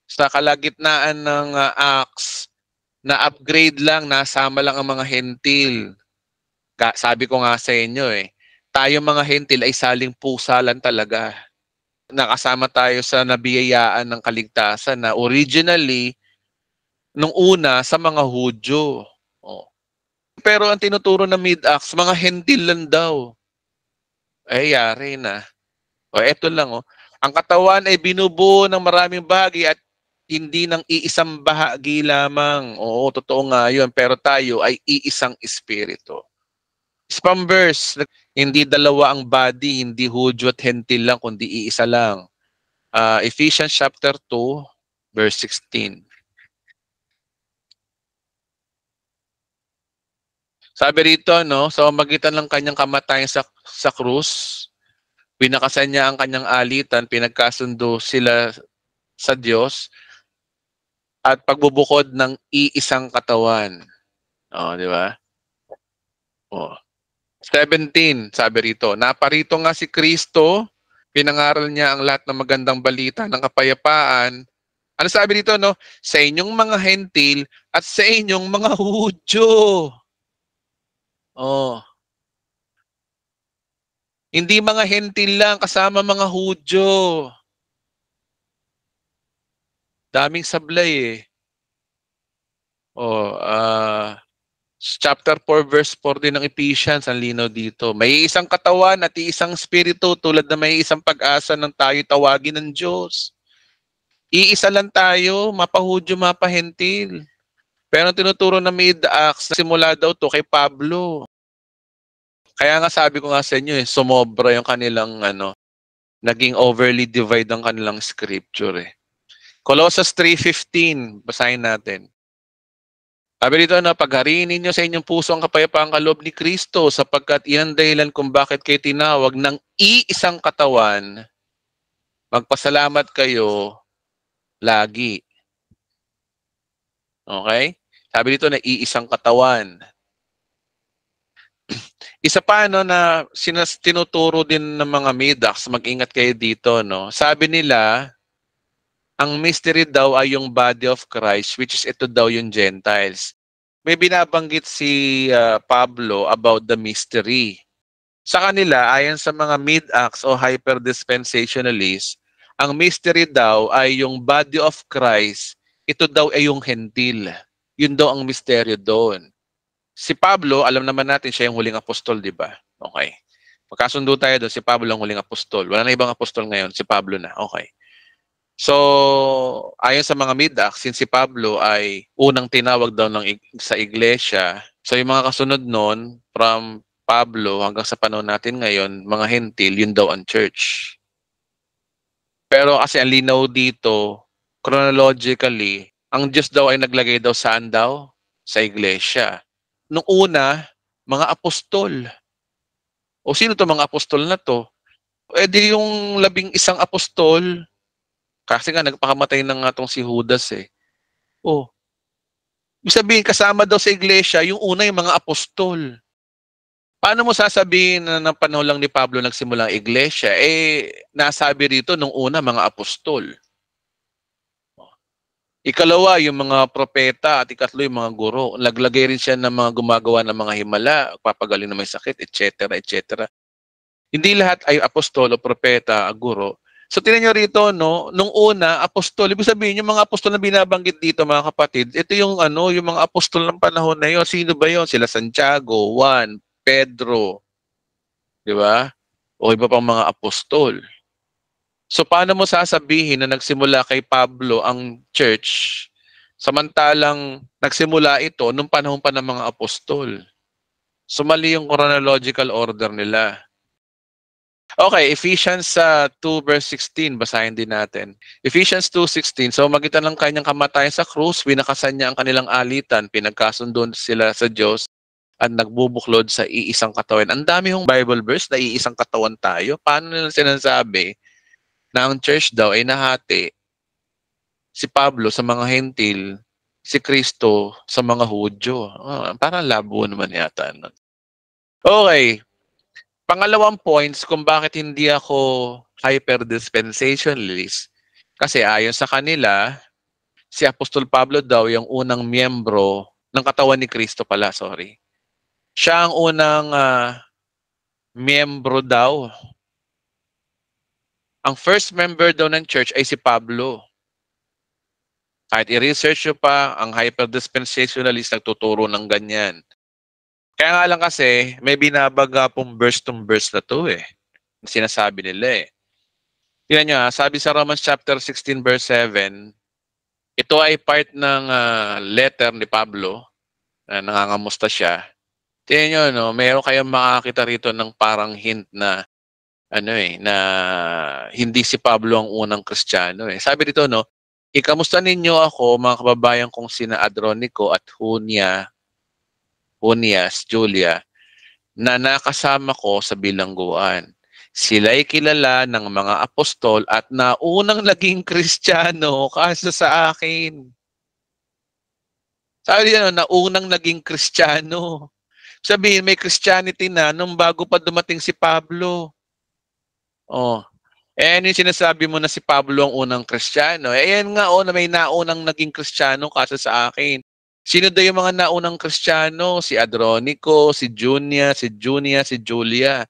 sa kalagitnaan ng Acts, na upgrade lang, nasama lang ang mga Hentil. Sabi ko nga sa inyo tayo mga Hentil ay saling pusa lang talaga. Nakasama tayo sa nabiyayaan ng kaligtasan na originally, nung una, sa mga Hudyo. Oh. Pero ang tinuturo ng mid-acts, mga Hentil lang daw. Yari na. Eto lang Ang katawan ay binubuo ng maraming bahagi at hindi ng iisang bahagi lamang. Oo, totoo nga yun. Pero tayo ay iisang espiritu. Spam verse, hindi dalawa ang body, hindi Hudyo at Hentil lang, kundi iisa lang. Ephesians chapter 2, verse 16. Sabi rito, no, sa magitan ng kanyang kamatayan sa krus, pinakasan niya ang kanyang alitan, pinagkasundo sila sa Diyos, at pagbubukod ng iisang katawan. Di ba? 17, sabi rito, naparito nga si Kristo, pinangaral niya ang lahat ng magandang balita ng kapayapaan. Ano sabi dito, no? Sa inyong mga Hentil at sa inyong mga Hudyo. Hindi mga Hentil lang, kasama mga Hudyo. Daming sablay chapter 4, verse 4 din ng Ephesians, ang linaw dito. May isang katawan at isang espiritu tulad na may isang pag-asa ng tayo tawagin ng Diyos. Iisa lang tayo, mapa-Hudyo, mapa-Hentil. Pero ang tinuturo ng mid-acts, simula daw to kay Pablo. Kaya nga sabi ko nga sa inyo, sumobra yung kanilang, naging overly divide ang kanilang scripture. Colossians 3:15, basahin natin. Sabi dito na, paghariin ninyo sa inyong puso ang kapayapaang kaloob ni Kristo sapagkat iyan ang dahilan kung bakit kayo tinawag ng iisang katawan, magpasalamat kayo lagi. Okay? Sabi dito na iisang katawan. Isa pa na tinuturo din ng mga mid-acts, mag-ingat kayo dito, no. Sabi nila, ang mystery daw ay yung body of Christ, which is ito daw yung Gentiles. May binabanggit si Pablo about the mystery. Sa kanila, ayon sa mga mid-acts o hyper-dispensationalists, ang mystery daw ay yung body of Christ, ito daw ay yung Hentil. Yun daw ang misteryo doon. Si Pablo, alam naman natin siya yung huling apostol, di ba? Okay. Magkasundo tayo doon, si Pablo ang huling apostol. Wala na ibang apostol ngayon, si Pablo na. Okay. So, ayon sa mga mid-acts, since si Pablo ay unang tinawag daw sa iglesia, so yung mga kasunod noon, from Pablo hanggang sa panahon natin ngayon, mga Hentil, yun daw ang church. Pero kasi ang linaw dito, chronologically, ang Diyos daw ay naglagay daw saan daw? Sa iglesia. Nung una, mga apostol. O sino to mga apostol na to? Di yung 11 apostol, kasi nga nagpakamatay na nga tong si Judas ibig sabihin, kasama daw sa iglesia, yung una yung mga apostol. Paano mo sasabihin na ng panahon lang ni Pablo nagsimula ang iglesia? Nasabi rito nung una mga apostol. Ikalawa, yung mga propeta, at ikatlo, yung mga guro. Naglagay rin siya ng mga gumagawa ng mga himala, papagaling na may sakit, etc., etc. Hindi lahat ay apostol o propeta, guro. So tingnan nyo rito, no, nung una, apostol, ibig sabihin, yung mga apostol na binabanggit dito, mga kapatid, ito yung yung mga apostol ng panahon na yun. Sino ba yun? Sila Santiago, Juan, Pedro, di ba? O iba pang mga apostol. So paano mo sasabihin na nagsimula kay Pablo ang church samantalang nagsimula ito nung panahon pa ng mga apostol? So mali yung chronological order nila. Okay, Ephesians 2 verse 16, basahin din natin. Ephesians 2:16, so magitan ng kanyang kamatayan sa krus, winakasan niya ang kanilang alitan, pinagkasundo sila sa Diyos at nagbubuklod sa iisang katawan. Ang dami hong Bible verse na iisang katawan tayo. Paano nila sinasabi na ang church daw ay nahati, si Pablo sa mga Hentil, si Kristo sa mga Hudyo? Parang labo naman yata. Okay. Pangalawang points kung bakit hindi ako hyper-dispensationalist. Kasi ayon sa kanila, si Apostol Pablo daw yung unang miyembro ng katawan ni Kristo pala, sorry. Siya ang unang miyembro daw. Ang first member daw ng church ay si Pablo. Kahit i-research nyo pa, ang hyper-dispensationalist nagtuturo ng ganyan. Kaya nga lang kasi, may binabaga pong verse na to eh. Sinasabi nila eh. Tingnan nyo sabi sa Romans chapter 16 verse 7, ito ay part ng letter ni Pablo, na nangangamusta siya. Tingnan nyo, no, meron kayong makakita rito ng parang hint na, na hindi si Pablo ang unang Kristiyano eh. Sabi dito, no, ikamusta ninyo ako, mga kababayan kong sina Adronico at Junias, Julia, na nakasama ko sa bilangguan. Sila'y kilala ng mga apostol at naunang naging Kristiyano kaysa sa akin. Sabi niya, naunang naging Kristiyano. Sabihin, may Christianity na nung bago pa dumating si Pablo. Ano yung sinasabi mo na si Pablo ang unang Kristiyano? Ayan nga, na may naunang naging Kristiyano kaysa sa akin. Sino daw yung mga naunang Kristiyano? Si Adronico, si Junia, si Julia,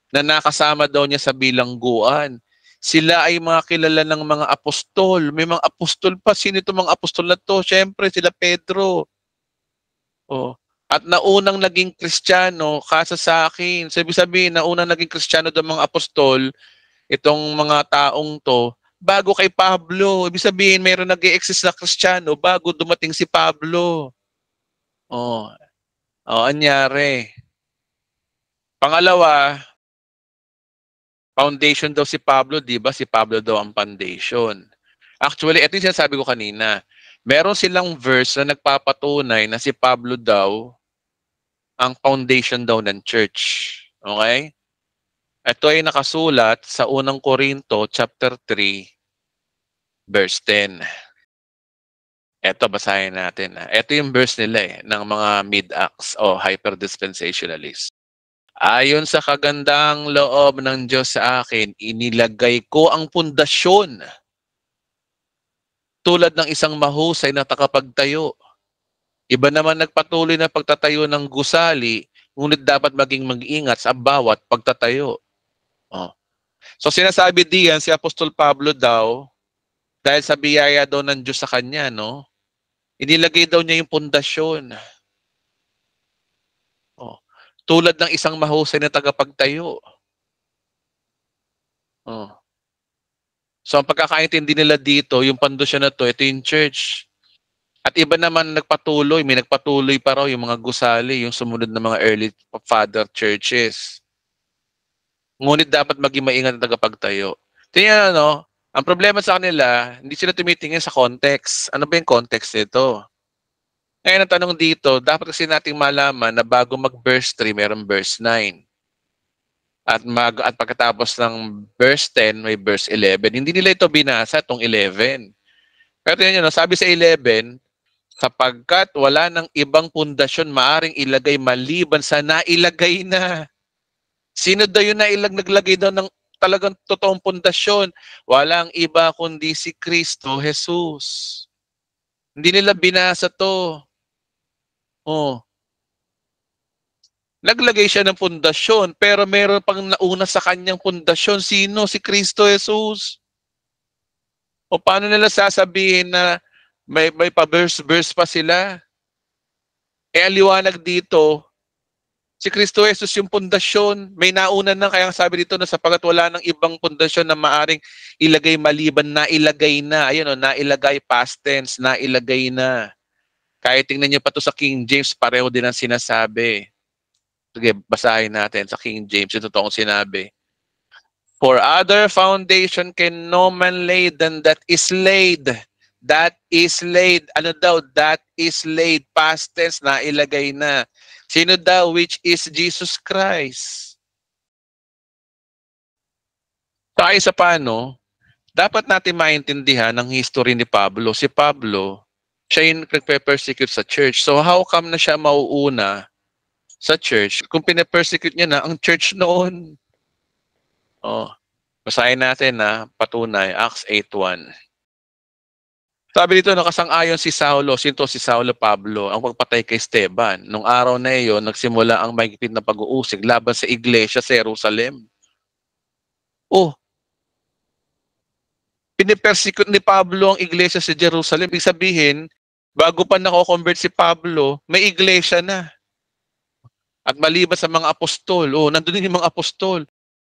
na nakasama daw niya sa bilangguan. Sila ay mga kilala ng mga apostol. May mga apostol pa. Sino itong mga apostol na to? Siyempre, sila Pedro. At naunang naging Kristiyano kaysa sa akin. Sabi, naunang naging Kristiyano daw mga apostol, itong mga taong to, bago kay Pablo. Ibig sabihin, mayroon nag-i-exist na Kristiyano bago dumating si Pablo. Anyari. Pangalawa, foundation daw si Pablo, di ba? Si Pablo daw ang foundation. Actually, ito yung sinasabi ko kanina. Meron silang verse na nagpapatunay na si Pablo daw ang foundation daw ng church. Okay? Ito ay nakasulat sa unang Korinto chapter 3 verse 10. Ito basahin natin. Ito yung verse nila ng mga mid-acts o hyper-dispensationalists. Ayon sa kagandang loob ng Diyos sa akin, inilagay ko ang pundasyon tulad ng isang mahusay na takapagtayo. Iba naman nagpatuloy na pagtatayo ng gusali, ngunit dapat maging mag-ingat sa bawat pagtatayo. So sinasabi diyan si Apostol Pablo daw, dahil sa biyaya daw ng Diyos sa kanya, no? Inilagay daw niya yung pundasyon. Tulad ng isang mahusay na tagapagtayo. So ang pagkakaintindi nila dito, yung pundasyon na to, ito yung church. At iba naman nagpatuloy, may nagpatuloy pa raw yung mga gusali, yung sumunod na mga early father churches. Ngunit dapat maging maingat na tagapagtayo. Tingnan ang problema sa kanila, hindi sila tumitingin sa context. Ano ba yung context nito? Ngayon ang tanong dito, dapat kasi nating malaman na bago mag-verse 3, mayroong verse 9. At pagkatapos ng verse 10, may verse 11. Hindi nila ito binasa, itong 11. Pero tingnan nyo, sabi sa 11, sapagkat wala ng ibang pundasyon maaring ilagay maliban sa nailagay na. Sino daw yun naglagay daw ng talagang totoong pundasyon? Walang iba kundi si Kristo Jesus. Hindi nila binasa to. Oh. Naglagay siya ng pundasyon, pero meron pang nauna sa kanyang pundasyon. Sino? Si Kristo Jesus. O paano nila sasabihin na may pa-verse pa sila? Ang liwanag dito, si Kristo Jesus yung pundasyon. May nauna na, kaya sabi dito na sapagat wala ng ibang pundasyon na maaring ilagay maliban na ilagay na. Ayun o, nailagay, past tense, nailagay na. Kahit tingnan niyo pa to sa King James, pareho din ang sinasabi. Sige, basahin natin sa King James. Ito toong sinabi. For other foundation can no man lay than that is laid. That is laid. Ano daw? That is laid. Past tense, nailagay na. Sino daw? Which is Jesus Christ. Tayo sa paano, dapat natin maintindihan ang history ni Pablo. Si Pablo, siya yung nagpe-persecute sa church. So how come na siya mauuna sa church kung pinapersecute niya na ang church noon? Oh, basahin natin na patunay, Acts 8:1. Sabi dito, nakasang-ayon si Saulo. Sino si Saulo? Pablo, ang pagpatay kay Esteban. Nung araw na iyon, nagsimula ang mahigpit na pag-uusig laban sa iglesia sa Jerusalem. Oh, pinipersecute ni Pablo ang iglesia sa Jerusalem. Ibig sabihin, bago pa nako-convert si Pablo, may iglesia na. At maliban sa mga apostol, nandun yung mga apostol.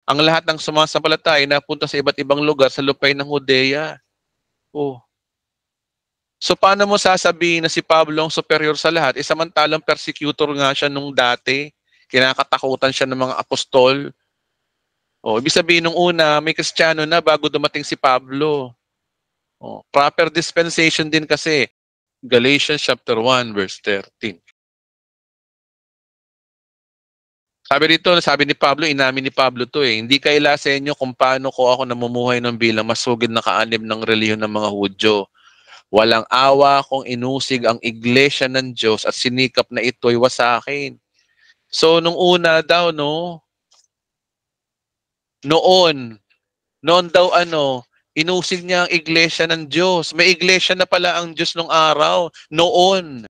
Ang lahat ng sumasampalataya napunta sa iba't ibang lugar sa lupay ng Judea. So paano mo sasabihin na si Pablo ang superior sa lahat? Samantalang persecutor nga siya nung dati. Kinakatakutan siya ng mga apostol. Ibig sabihin nung una, may Kristiyano na bago dumating si Pablo. Proper dispensation din kasi. Galatians chapter 1 verse 13. Sabi ni Pablo, inamin ni Pablo to hindi kaila sa inyo kung paano ko ako namumuhay ng bilang masugid na kaanib ng relihiyon ng mga Hudyo. Walang awa kung inusig ang iglesia ng Diyos at sinikap na ito'y wasakin. So, nung una daw, noon daw inusig niya ang iglesia ng Diyos. May iglesia na pala ang Diyos nung araw, noon.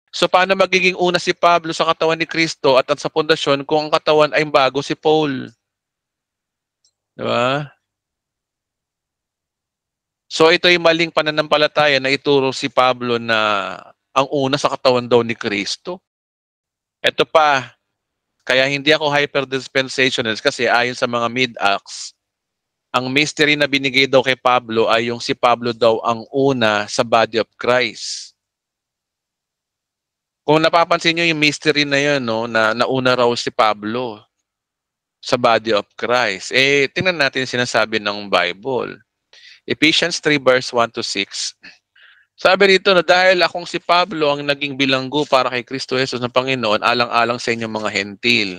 So paano magiging una si Pablo sa katawan ni Kristo at sa pundasyon kung ang katawan ay bago si Paul? Diba? So ito ay maling pananampalataya na ituro si Pablo na ang una sa katawan daw ni Kristo. Ito pa, kaya hindi ako hyper-dispensationalist kasi ayon sa mga mid-acts, ang mystery na binigay daw kay Pablo ay yung si Pablo daw ang una sa body of Christ. Kung napapansin nyo yung mystery na yun, na nauna raw si Pablo sa body of Christ. Tingnan natin yung sinasabi ng Bible. Ephesians 3 verse 1-6. Sabi rito na dahil akong si Pablo ang naging bilanggo para kay Kristo Jesus ng Panginoon, alang-alang sa inyong mga hentil.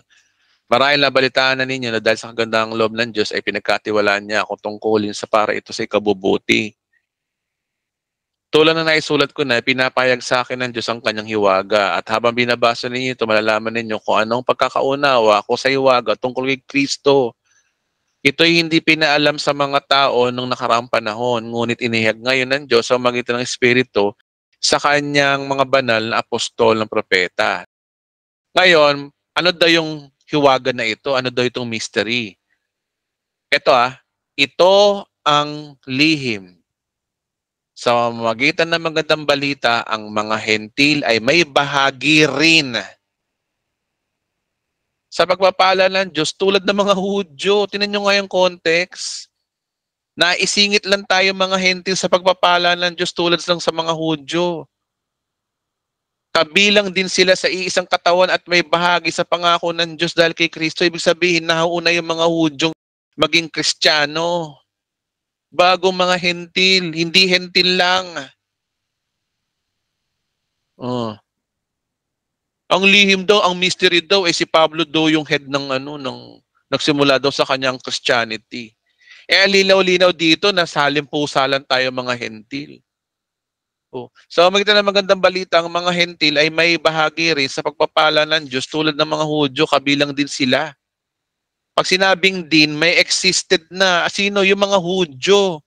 Marahil nabalitaan na ninyo na dahil sa kagandahang loob ng Diyos ay pinagkatiwalaan niya ako tungkulin sa para ito sa ikabubuti. Tulad na naisulat ko na, pinapayag sa akin ng Diyos ang kanyang hiwaga. At habang binabasa ninyo ito, malalaman ninyo kung anong pagkakaunawa ko sa hiwaga tungkol kay Kristo. Ito'y hindi pinaalam sa mga tao nung nakaraang panahon, ngunit inihag ngayon ng Diyos sa magitan ng Espiritu sa kanyang mga banal na apostol ng propeta. Ngayon, ano daw yung hiwaga na ito? Ano daw itong mystery? Ito ito ang lihim. Sa magitan ng magandang balita, ang mga hentil ay may bahagi rin sa pagpapala ng Diyos tulad ng mga Hudyo. Tingnan nyo nga yung context. Naisingit lang tayo mga hentil sa pagpapala ng Diyos tulad lang sa mga Hudyo. Kabilang din sila sa iisang katawan at may bahagi sa pangako ng Diyos dahil kay Kristo. Ibig sabihin, nahauna yung mga Hudyong maging Kristiyano. Bago mga hentil, hindi hentil lang. Ang lihim daw, ang mystery daw, si Pablo daw yung head ng nagsimula daw sa kanyang Christianity. Linaw-linaw dito na salim-pusalan tayo mga hentil. So, magitan ng magandang balita, ang mga hentil ay may bahagi rin sa pagpapala ng Diyos tulad ng mga Hudyo, kabilang din sila. Pag sinabing din, may existed na. Sino? Yung mga Hudyo.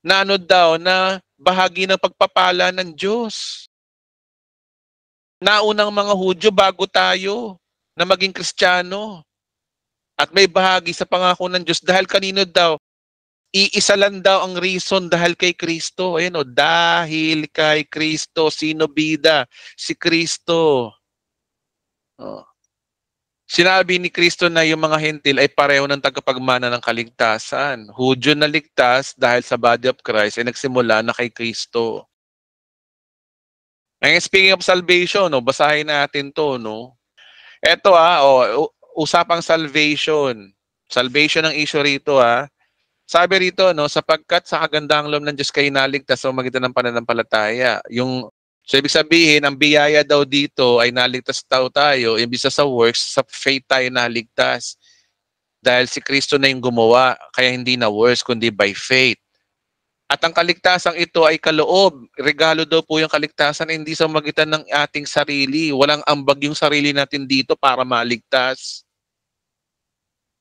Na daw, na bahagi ng pagpapala ng Diyos. Naunang mga Hudyo bago tayo na maging Kristiyano. At may bahagi sa pangako ng Diyos dahil kanino daw? Iisa lang daw ang reason dahil kay Kristo. Ayan o, dahil kay Kristo. Sino bida? Si Kristo. Oh. Sinabi ni Kristo na yung mga hentil ay pareho ng tagapagmana ng kaligtasan. Hudyo na ligtas dahil sa body of Christ ay nagsimula na kay Kristo. Ngayon, speaking of salvation, no, basahin natin to. No? Ito usapang salvation. Salvation ang issue rito. Sabi rito, no, sapagkat sa kagandahang loob ng Diyos kayo naligtas sa magitan ng pananampalataya. So ibig sabihin, ang biyaya daw dito ay naligtas daw tayo, imbis sa works, sa faith tayo naligtas. Dahil si Kristo na yung gumawa, kaya hindi na works, kundi by faith. At ang kaligtasang ito ay kaloob. Regalo daw po yung kaligtasan, hindi sa magitan ng ating sarili. Walang ambag yung sarili natin dito para maligtas.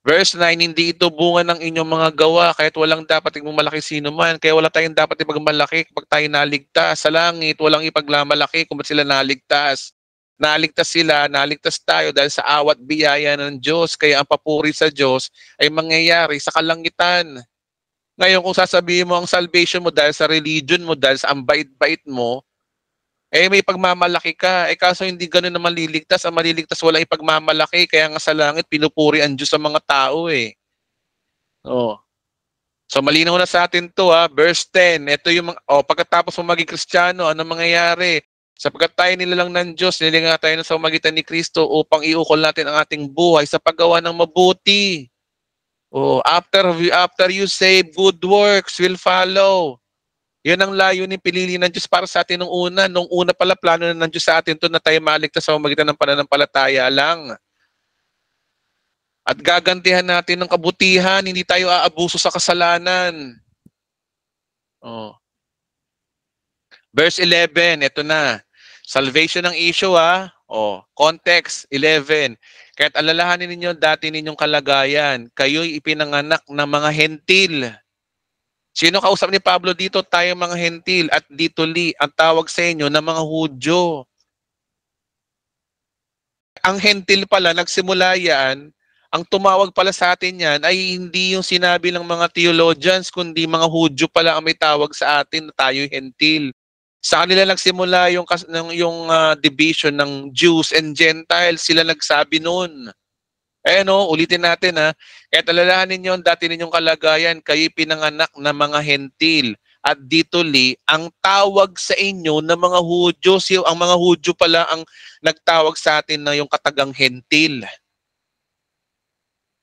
Verse 9, hindi ito bunga ng inyong mga gawa, kahit walang dapat ipagmalaki sino man. Kaya wala tayong dapat ipagmalaki kapag tayo naligtas. Sa langit, walang ipaglamalaki kung ba't sila naligtas. Naligtas sila, naligtas tayo dahil sa awat biyaya ng Diyos. Kaya ang papuri sa Diyos ay mangyayari sa kalangitan. Ngayon, kung sasabihin mo ang salvation mo dahil sa religion mo, dahil sa ambait-bait mo, may pagmamalaki ka. Kaso hindi ganun na maliligtas. Ang maliligtas walang ipagmamalaki. Kaya nga sa langit, pinupuri ang Diyos sa mga tao Oh. So malinaw na sa atin to Verse 10. Ito yung pagkatapos mo maging Kristiyano, ano mangyayari? Sapagkat tayo nilalang ng Diyos, nilinga tayo sa magitan ni Kristo upang iukol natin ang ating buhay sa paggawa ng mabuti. After you save, good works will follow. Yan ang layunin pinili ng Diyos para sa atin nung una. Nung una pala, plano na ng Diyos sa atin to na tayo maligtas sa pamamagitan ng pananampalataya lang. At gagantihan natin ng kabutihan, hindi tayo aabuso sa kasalanan. Verse 11, ito na. Salvation ng issue context 11. Kaya't alalahanin ninyo dati ninyong kalagayan. Kayo'y ipinanganak ng mga hentil. Sino kausap ni Pablo dito? Tayo mga hentil at dito ang tawag sa inyo ng mga Hudyo. Ang hentil pala, nagsimula yan, ang tumawag pala sa atin yan ay hindi yung sinabi ng mga theologians, kundi mga Hudyo pala ang may tawag sa atin na tayo hentil. Sa kanila nagsimula yung division ng Jews and Gentiles, sila nagsabi noon. Ulitin natin Kaya't alalahanin ninyo dati ninyong kalagayan, kayo pinanganak na mga hentil. At dito ang tawag sa inyo ng mga Hudyo. Ang mga Hudyo pala ang nagtawag sa atin na yung katagang hentil.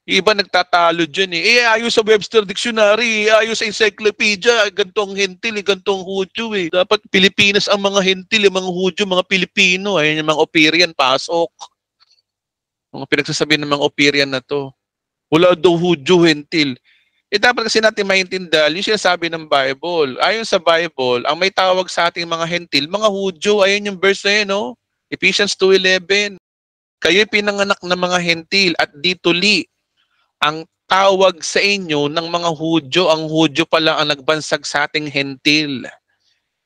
Iba nagtatalo dyan ayos sa Webster Dictionary, ayos sa encyclopedia, gantong hentil, gantong Hudyo Dapat Pilipinas ang mga hentil, mga Hudyo, mga Pilipino. Ayun yung mga Operian, pasok. Mga pinagsasabi ng mga Operian na to. Wala daw Hudyo, hentil. Dapat kasi natin maintindihan yung sinasabi ng Bible. Ayon sa Bible, ang may tawag sa ating mga hentil, mga Hudyo. Ayun yung verse na yun, Ephesians 2:11. Kayo'y pinanganak ng mga hentil at dito ang tawag sa inyo ng mga Hudyo. Ang Hudyo pala ang nagbansag sa ating hentil.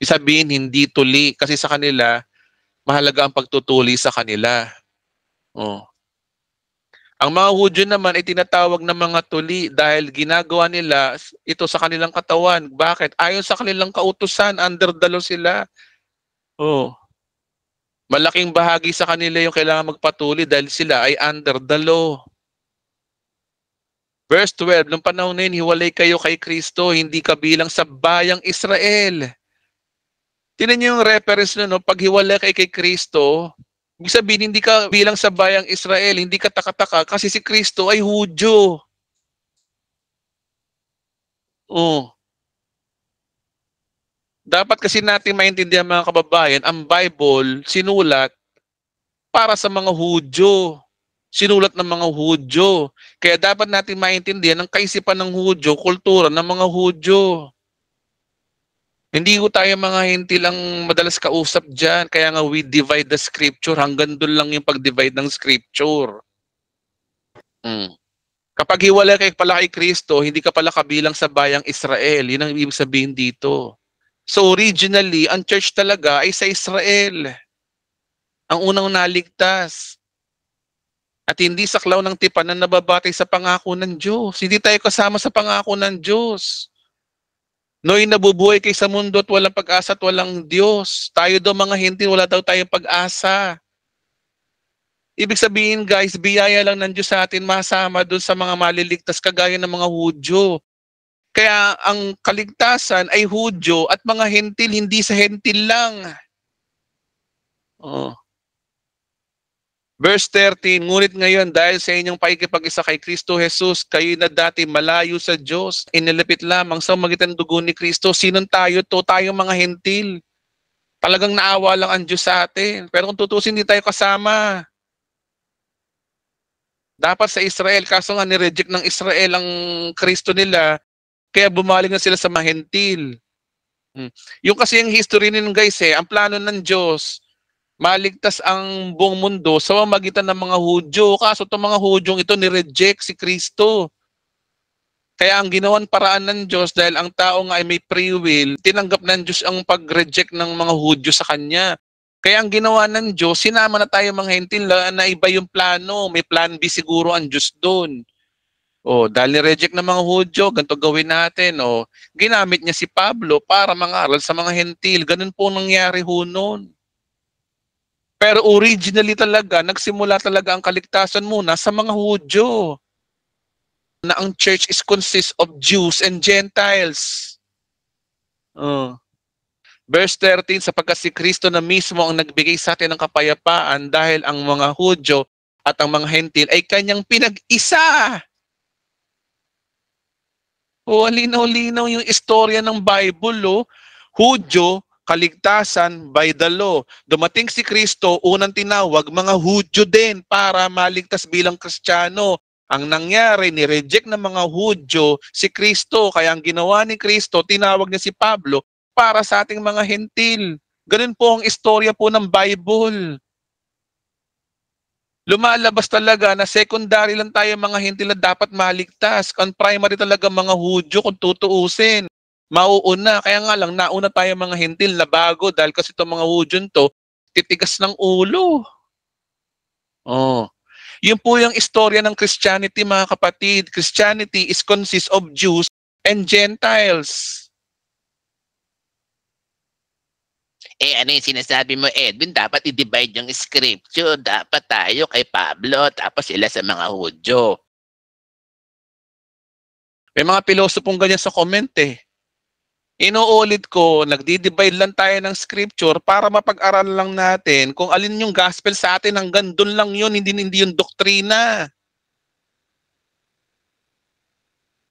Isabihin, hindi tuli. Kasi sa kanila, mahalaga ang pagtutuli sa kanila. Ang mga Hudyo naman ay tinatawag na mga tuli dahil ginagawa nila ito sa kanilang katawan. Bakit? Ayon sa kanilang kautusan, under the law sila. Malaking bahagi sa kanila yung kailangan magpatuli dahil sila ay under the law. Verse 12, nung panahon na yun, hiwalay kayo kay Kristo, hindi kabilang sa bayang Israel. Tingnan niyo yung reference pag hiwalay kay Kristo, ibig sabihin, hindi ka bilang sa bayang Israel, hindi ka taka-taka kasi si Kristo ay Hudyo. Dapat kasi natin maintindihan mga kababayan, ang Bible sinulat para sa mga Hudyo. Sinulat ng mga Hudyo. Kaya dapat natin maintindihan ang kaisipan ng Hudyo, kultura ng mga Hudyo. Hindi ko tayo mga hentil ang madalas kausap dyan. Kaya nga we divide the scripture. Hanggang doon lang yung pag-divide ng scripture. Kapag hiwalay kay pala kay Kristo, hindi ka pala kabilang sa bayang Israel. Yun ang ibig sabihin dito. So originally, ang church talaga ay sa Israel. Ang unang naligtas. At hindi sa klaw ng tipan na nababatay sa pangako ng Diyos. Hindi tayo kasama sa pangako ng Diyos. Noy nabubuhay kay sa mundo at walang pag-asa at walang Diyos. Tayo daw mga Hentil, wala daw tayong pag-asa. Ibig sabihin guys, biyaya lang ng Diyos sa atin masama doon sa mga maliligtas kagaya ng mga Hudyo. Kaya ang kaligtasan ay Hudyo at mga Hentil, hindi sa Hentil lang. Oh. Verse 13, ngunit ngayon dahil sa inyong pakikipag-isa kay Kristo Jesus, kayo na dati malayo sa Diyos, inilapit lamang sa magitan ng dugo ni Kristo. Sinong tayo to? Tayong mga Hentil. Talagang naawa lang ang Diyos sa atin. Pero kung tutusin, hindi tayo kasama. Dapat sa Israel, kaso nga nireject ng Israel ang Kristo nila, kaya bumalik na sila sa mga Hentil. Yung kasi yung history nila guys ang plano ng Diyos, maligtas ang buong mundo sa pamamagitan ng mga Hudyo. Kaso itong mga Hudyong ito nireject si Kristo. Kaya ang ginawan paraan ng Diyos dahil ang tao nga ay may free will, tinanggap ng Diyos ang pag-reject ng mga Hudyo sa Kanya. Kaya ang ginawa ng Diyos, sinama na tayo mga Hentil na iba yung plano. May plan B siguro ang Diyos doon. O, dahil ni-reject ng mga Hudyo, ganito gawin natin. O, ginamit niya si Pablo para mangaral sa mga Hentil. Ganun po nangyari ho noon. Pero originally talaga, nagsimula talaga ang kaligtasan muna sa mga Hudyo. Na ang church is consists of Jews and Gentiles. Verse 13, sapagkat si Kristo na mismo ang nagbigay sa atin ng kapayapaan dahil ang mga Hudyo at ang mga Hentil ay kanyang pinag-isa. Linaw-linaw yung istorya ng Bible. Hudyo, kaligtasan by the law. Dumating si Kristo, unang tinawag, mga Hudyo din para maligtas bilang Kristiyano. Ang nangyari, ni-reject ng mga Hudyo si Kristo. Kaya ang ginawa ni Kristo, tinawag niya si Pablo para sa ating mga Hentil. Ganun po ang istorya po ng Bible. Lumalabas talaga na secondary lang tayo mga Hentil na dapat maligtas. Ang primary talaga mga Hudyo kung tutuusin. Mauuna. Kaya nga lang, nauna tayo mga Hentil na bago dahil kasi itong mga Hudyo to, titigas ng ulo. Yun po yung istorya ng Christianity mga kapatid. Christianity is consists of Jews and Gentiles. Ano yung sinasabi mo, Edwin? Dapat i-divide yung scripture. Dapat tayo kay Pablo, tapos sila sa mga Hudyo. May mga pilosopong ganyan sa comment Inuulit ko, nagdi-divide lang tayo ng scripture para mapag-aral lang natin kung alin yung gospel sa atin, hanggang doon lang yun, hindi yung doktrina.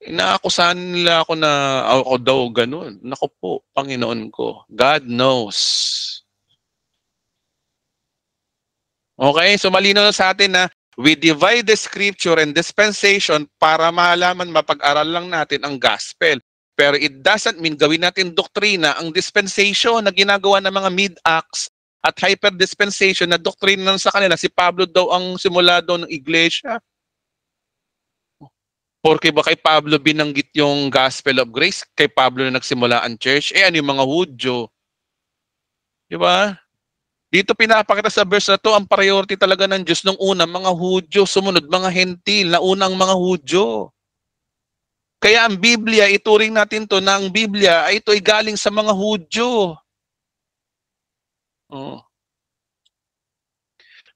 Inaakusahan nila ako na ako daw ganun. Naku po, Panginoon ko. God knows. Okay, so malinaw na sa atin na we divide the scripture and dispensation para malaman, mapag-aral lang natin ang gospel. Pero it doesn't mean gawin natin doktrina ang dispensation na ginagawa ng mga mid-acts at hyper-dispensation na doktrina sa kanila. Si Pablo daw ang simula doon ng iglesia. Porque ba kay Pablo binanggit yung gospel of grace? Kay Pablo na nagsimula ang church? Ano yung mga Hudyo? Diba? Dito pinapakita sa verse na to, ang priority talaga ng Diyos nung una, mga Hudyo, sumunod mga Hentil, na unang mga Hudyo. Kaya ang Biblia, ituring natin to na ang Biblia ay ito ay galing sa mga Hudyo.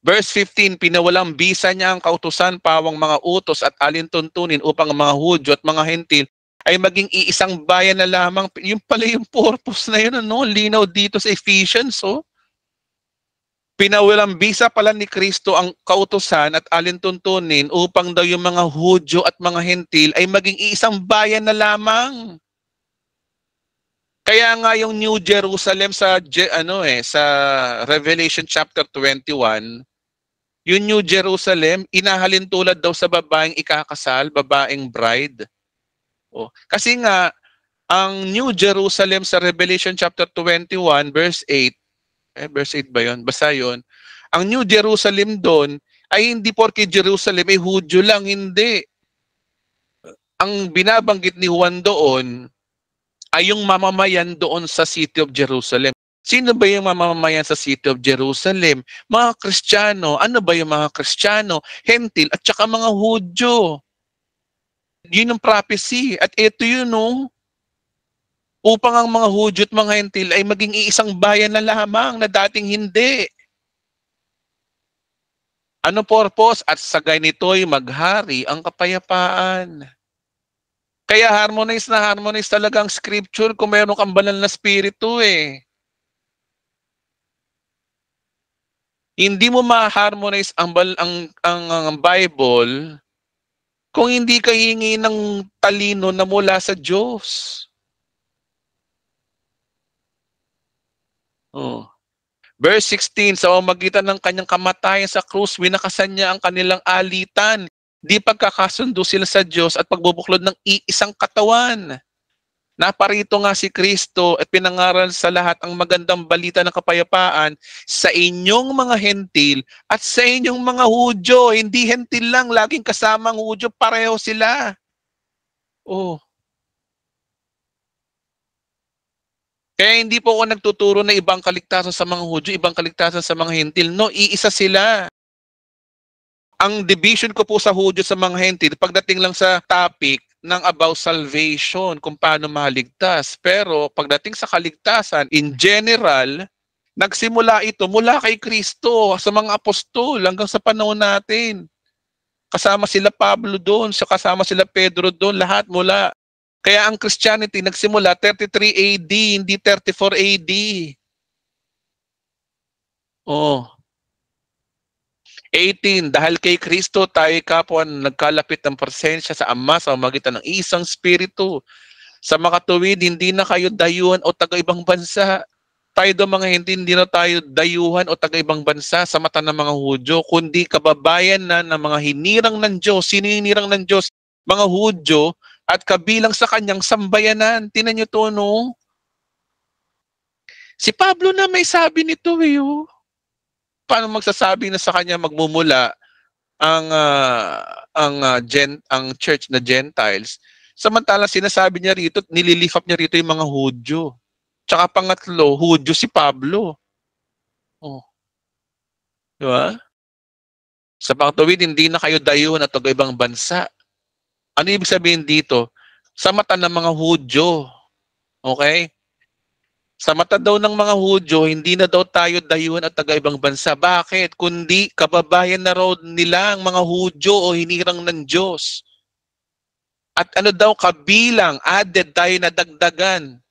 Verse 15, pinawalang bisa niya ang kautusan pawang mga utos at alintuntunin upang ang mga Hudyo at mga Hentil ay maging iisang bayan na lamang. Yung pala yung purpose na yun, linaw dito sa Ephesians. Pinawalang bisa pala ni Kristo ang kautusan at alintuntunin upang daw yung mga Hudyo at mga Hentil ay maging iisang bayan na lamang. Kaya nga yung New Jerusalem sa Revelation chapter 21, yung New Jerusalem, inahalin tulad daw sa babaeng ikakasal, babaeng bride. Kasi nga, ang New Jerusalem sa Revelation chapter 21, verse 8, verse 8 ba yun? Basta yun. Ang New Jerusalem doon, ay hindi porke Jerusalem, ay Hudyo lang, hindi. Ang binabanggit ni Juan doon, ay yung mamamayan doon sa City of Jerusalem. Sino ba yung mamamayan sa City of Jerusalem? Mga Kristiyano. Ano ba yung mga Kristiyano? Hentil at saka mga Hudyo. Yun yung prophecy. At ito yun, no? Upang ang mga Hudyo at mga Hentil ay maging iisang bayan na lamang na dating hindi. Ano purpose? At sa ganito'y maghari ang kapayapaan. Kaya harmonize talaga ang scripture kung mayroon kang banal na spirito eh. Hindi mo ma-harmonize ang Bible kung hindi ka hingi ng talino na mula sa Diyos. Oh. Verse 16, sa pamamagitan ng kanyang kamatayan sa krus, winakasan niya ang kanilang alitan. Di pagkakasundo sila sa Diyos at pagbubuklod ng iisang katawan. Naparito nga si Kristo at pinangaral sa lahat ang magandang balita ng kapayapaan sa inyong mga hentil at sa inyong mga Hudyo. Hindi hentil lang, laging kasamang Hudyo, pareho sila. Oh. Kaya hindi po ako nagtuturo na ibang kaligtasan sa mga Hudyo, ibang kaligtasan sa mga hentil. No, iisa sila. Ang division ko po sa Hudyo sa mga hentil, pagdating lang sa topic ng about salvation, kung paano maligtas. Pero pagdating sa kaligtasan, in general, nagsimula ito mula kay Kristo, sa mga apostol, hanggang sa panahon natin. Kasama sila Pablo doon, kasama sila Pedro doon, lahat mula. Kaya ang Christianity nagsimula 33 AD, hindi 34 AD. Oh. 18, dahil kay Kristo tayo kapwa nagkalapit ng presensya sa Ama sa pamamagitan ng isang Espiritu. Sa makatuwid, hindi na kayo dayuhan o taga-ibang bansa. Tayo daw mga hindi na tayo dayuhan o taga-ibang bansa sa mata ng mga Hudyo, kundi kababayan na ng mga hinirang ng Diyos. Sino yung hinirang ng Diyos? Mga Hudyo at kabilang sa kanyang sambayanan. Tinan niyo to, no? Si Pablo na may sabi nito eh, oh. Paano magsasabi na sa kanya magmumula ang church na Gentiles, samantalang sinasabi niya rito, nililifap niya rito yung mga Hudyo. Tsaka pangatlo, Hudyo si Pablo. Oh. Di ba? Sa pagtuwid, hindi na kayo dayuhan at taga-ibang bansa. Ano ibig sabihin dito? Sa mata ng mga Hudyo. Okay? Sa mata daw ng mga Hudyo, hindi na daw tayo dayuhan at taga-ibang bansa. Bakit? Kundi kababayan na raw nila ang mga Hudyo o hinirang ng Diyos. At ano daw kabilang, added tayo na dagdagan.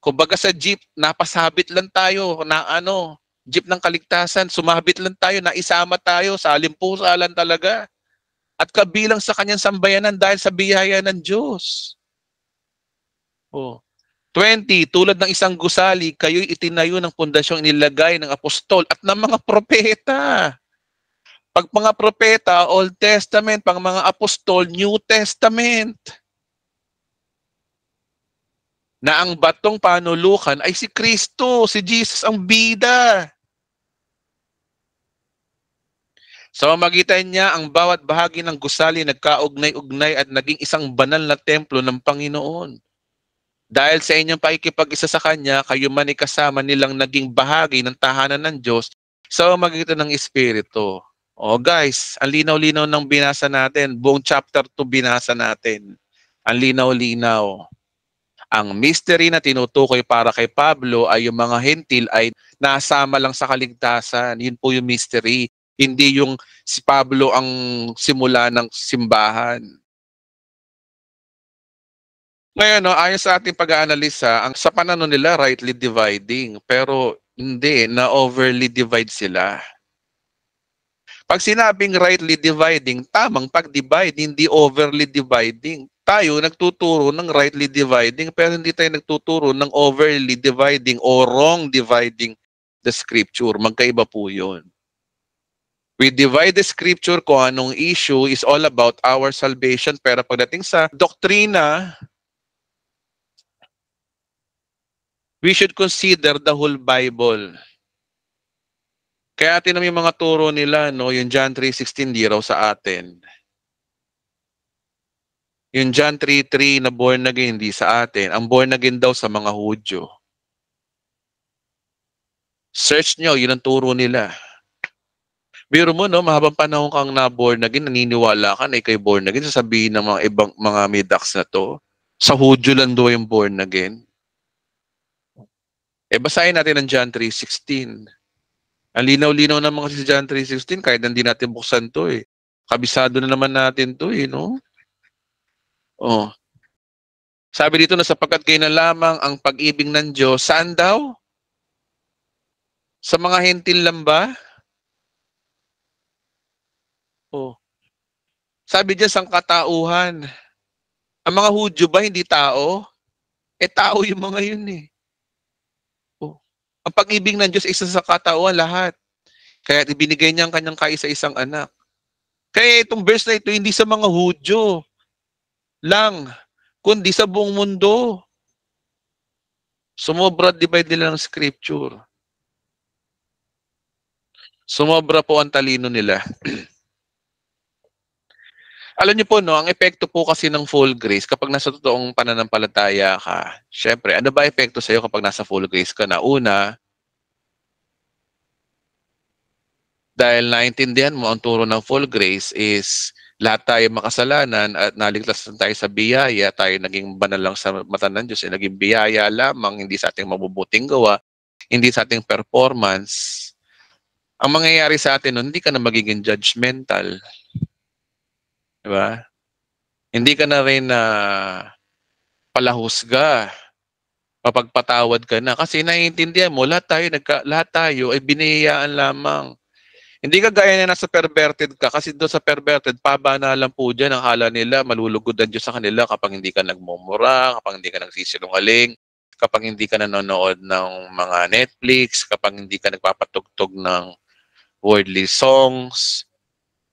Kumbaga sa jeep, napasabit lang tayo na jeep ng kaligtasan, sumabit lang tayo, naisama tayo, salimpusalan talaga. At kabilang sa kanyang sambayanan dahil sa biyaya ng Diyos. Oh. 20, tulad ng isang gusali, kayo'y itinayo ng pundasyong inilagay ng apostol at ng mga propeta. Pag mga propeta, Old Testament, pag mga apostol, New Testament. Na ang batong panulukan ay si Kristo, si Jesus ang bida. Sa pamamagitan niya, ang bawat bahagi ng gusali nagkaugnay-ugnay at naging isang banal na templo ng Panginoon. Dahil sa inyong pakikipag-isa sa Kanya, kayo man ay kasama nilang naging bahagi ng tahanan ng Diyos sa pamamagitan ng Espiritu. O guys, ang linaw-linaw ng binasa natin. Buong chapter 2 binasa natin. Ang linaw-linaw. Ang mystery na tinutukoy para kay Pablo ay yung mga hentil ay nasama lang sa kaligtasan. Yun po yung mystery. Hindi yung si Pablo ang simula ng simbahan. Ngayon, ayon sa ating pag-aanalisa, sa pananaw nila, rightly dividing. Pero hindi, na-overly divide sila. Pag sinabing rightly dividing, tamang pag-divide, hindi overly dividing. Tayo nagtuturo ng rightly dividing, pero hindi tayo nagtuturo ng overly dividing o wrong dividing the scripture. Magkaiba po yun. We divide the scripture kung anong issue is all about our salvation, pero pagdating sa doktrina, we should consider the whole Bible. Kaya atin yung mga turo nila, no, yung John 3:16 di raw sa atin. Yung John 3:3 na born again, hindi sa atin. Ang born again daw sa mga Hudyo. Search nyo, yun ang turo nila. Biro mo, no, mahabang panahon kang na-born again, naniniwala ka na ikay born again, sasabihin ng mga ibang mga midaks na to, sa Hudyo lang daw yung born again. Basahin natin ang John 3:16. Ang linaw-linaw naman kasi sa John 3:16, kahit hindi natin buksan to eh. Kabisado na naman natin to eh, no? Oh. Sabi dito na sapagkat kayo na lamang ang pag-ibig ng Diyos, saan daw? Sa mga hentil lang ba? Oh. Sabi diyan sang katauhan. Ang mga Hudyo ba hindi tao? Tao yung mga yun eh. Oh. Ang pag-ibig ng Diyos isa sa katauhan lahat. Kaya ibinigay niya ang kanyang kaisa-isang anak. Kaya itong verse na ito hindi sa mga Hudyo lang, kundi sa buong mundo. Sumobra divide nila ng scripture. Sumobra po ang talino nila. Alam niyo po, no, ang epekto po kasi ng full grace kapag nasa totoong pananampalataya ka, syempre, ano ba epekto sa'yo kapag nasa full grace ka na? Una, dahil naintindihan mo ang turo ng full grace is lahat tayo makasalanan at naligtas tayo sa biyaya, tayo naging banal lang sa mata ng Diyos, naging biyaya lamang, hindi sa ating mabubuting gawa, hindi sa ating performance. Ang mangyayari sa atin nun, hindi ka na magiging judgmental. Diba? Hindi ka na rin na palahusga. Papagpatawad ka na. Kasi naiintindihan mo, lahat tayo ay biniyayaan lamang. Hindi ka gaya na nasa perverted ka. Kasi doon sa perverted, pabana lang po dyan. Ang hala nila, malulugod ang Diyos sa kanila kapag hindi ka nagmumura, kapag hindi ka nagsisinungaling, kapag hindi ka nanonood ng mga Netflix, kapag hindi ka nagpapatugtog ng worldly songs.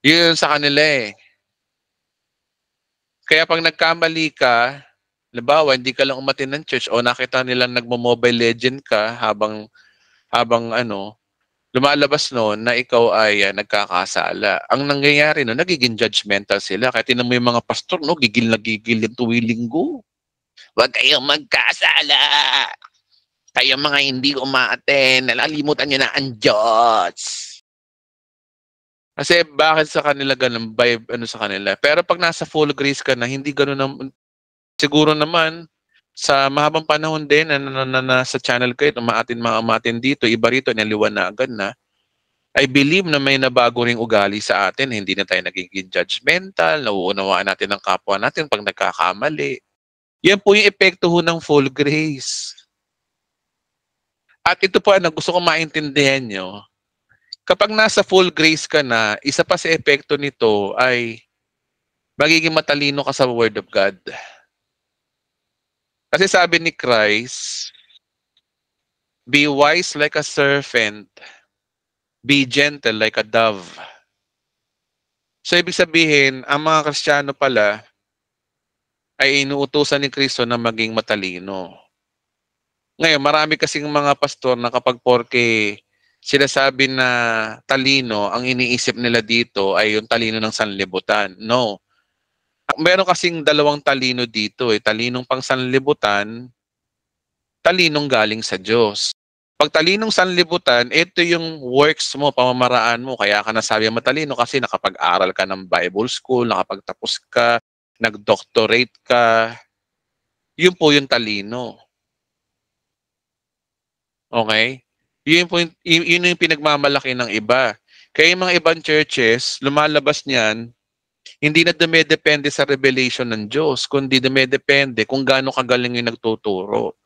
Yun sa kanila eh. Kaya pag nagkamali ka, halimbawa, hindi ka lang umatin ng church o nakita nilang nagmo-Mobile Legend ka habang lumalabas noon na ikaw ay nagkakasala. Ang nangyayari no, nagiging judgmental sila. Kaya tinan mo yung mga pastor, no, gigil na gigil yung tuwing linggo. Huwag kayong magkasala. Kayong mga hindi umaaten, nalalimutan nyo na ang Diyos. Kasi bakit sa kanila ganun, vibe sa kanila. Pero pag nasa full grace ka na, hindi ganun naman. Siguro naman, sa mahabang panahon din na sa channel ko, umaatin dito, iba rito, naliwanagan na, I believe na may nabago ring ugali sa atin. Hindi na tayo nagiging judgmental, nauunawaan natin ang kapwa natin pag nagkakamali. Yan po yung epekto ho ng full grace. At ito po ang gusto ko maintindihan nyo. Kapag nasa full grace ka na, isa pa sa epekto nito ay magiging matalino ka sa Word of God. Kasi sabi ni Christ, be wise like a serpent, be gentle like a dove. So ibig sabihin, ang mga Kristiyano pala ay inuutusan ni Kristo na maging matalino. Ngayon, marami kasing mga pastor na kapag porke sinasabi na talino, ang iniisip nila dito ay yung talino ng sanlibutan. No. Meron kasing dalawang talino dito. Talinong pang sanlibutan, talinong galing sa Diyos. Pag talinong sanlibutan, ito yung works mo, pamamaraan mo. Kaya ka nasabi matalino kasi nakapag-aral ka ng Bible school, nakapagtapos ka, nag-doctorate ka. Yun po yung talino. Okay? Yun yung pinagmamalaki ng iba. Kaya yung mga ibang churches, lumalabas niyan, hindi na dumedepende sa revelation ng Diyos, kundi dumedepende kung gaano kagaling yung nagtuturo.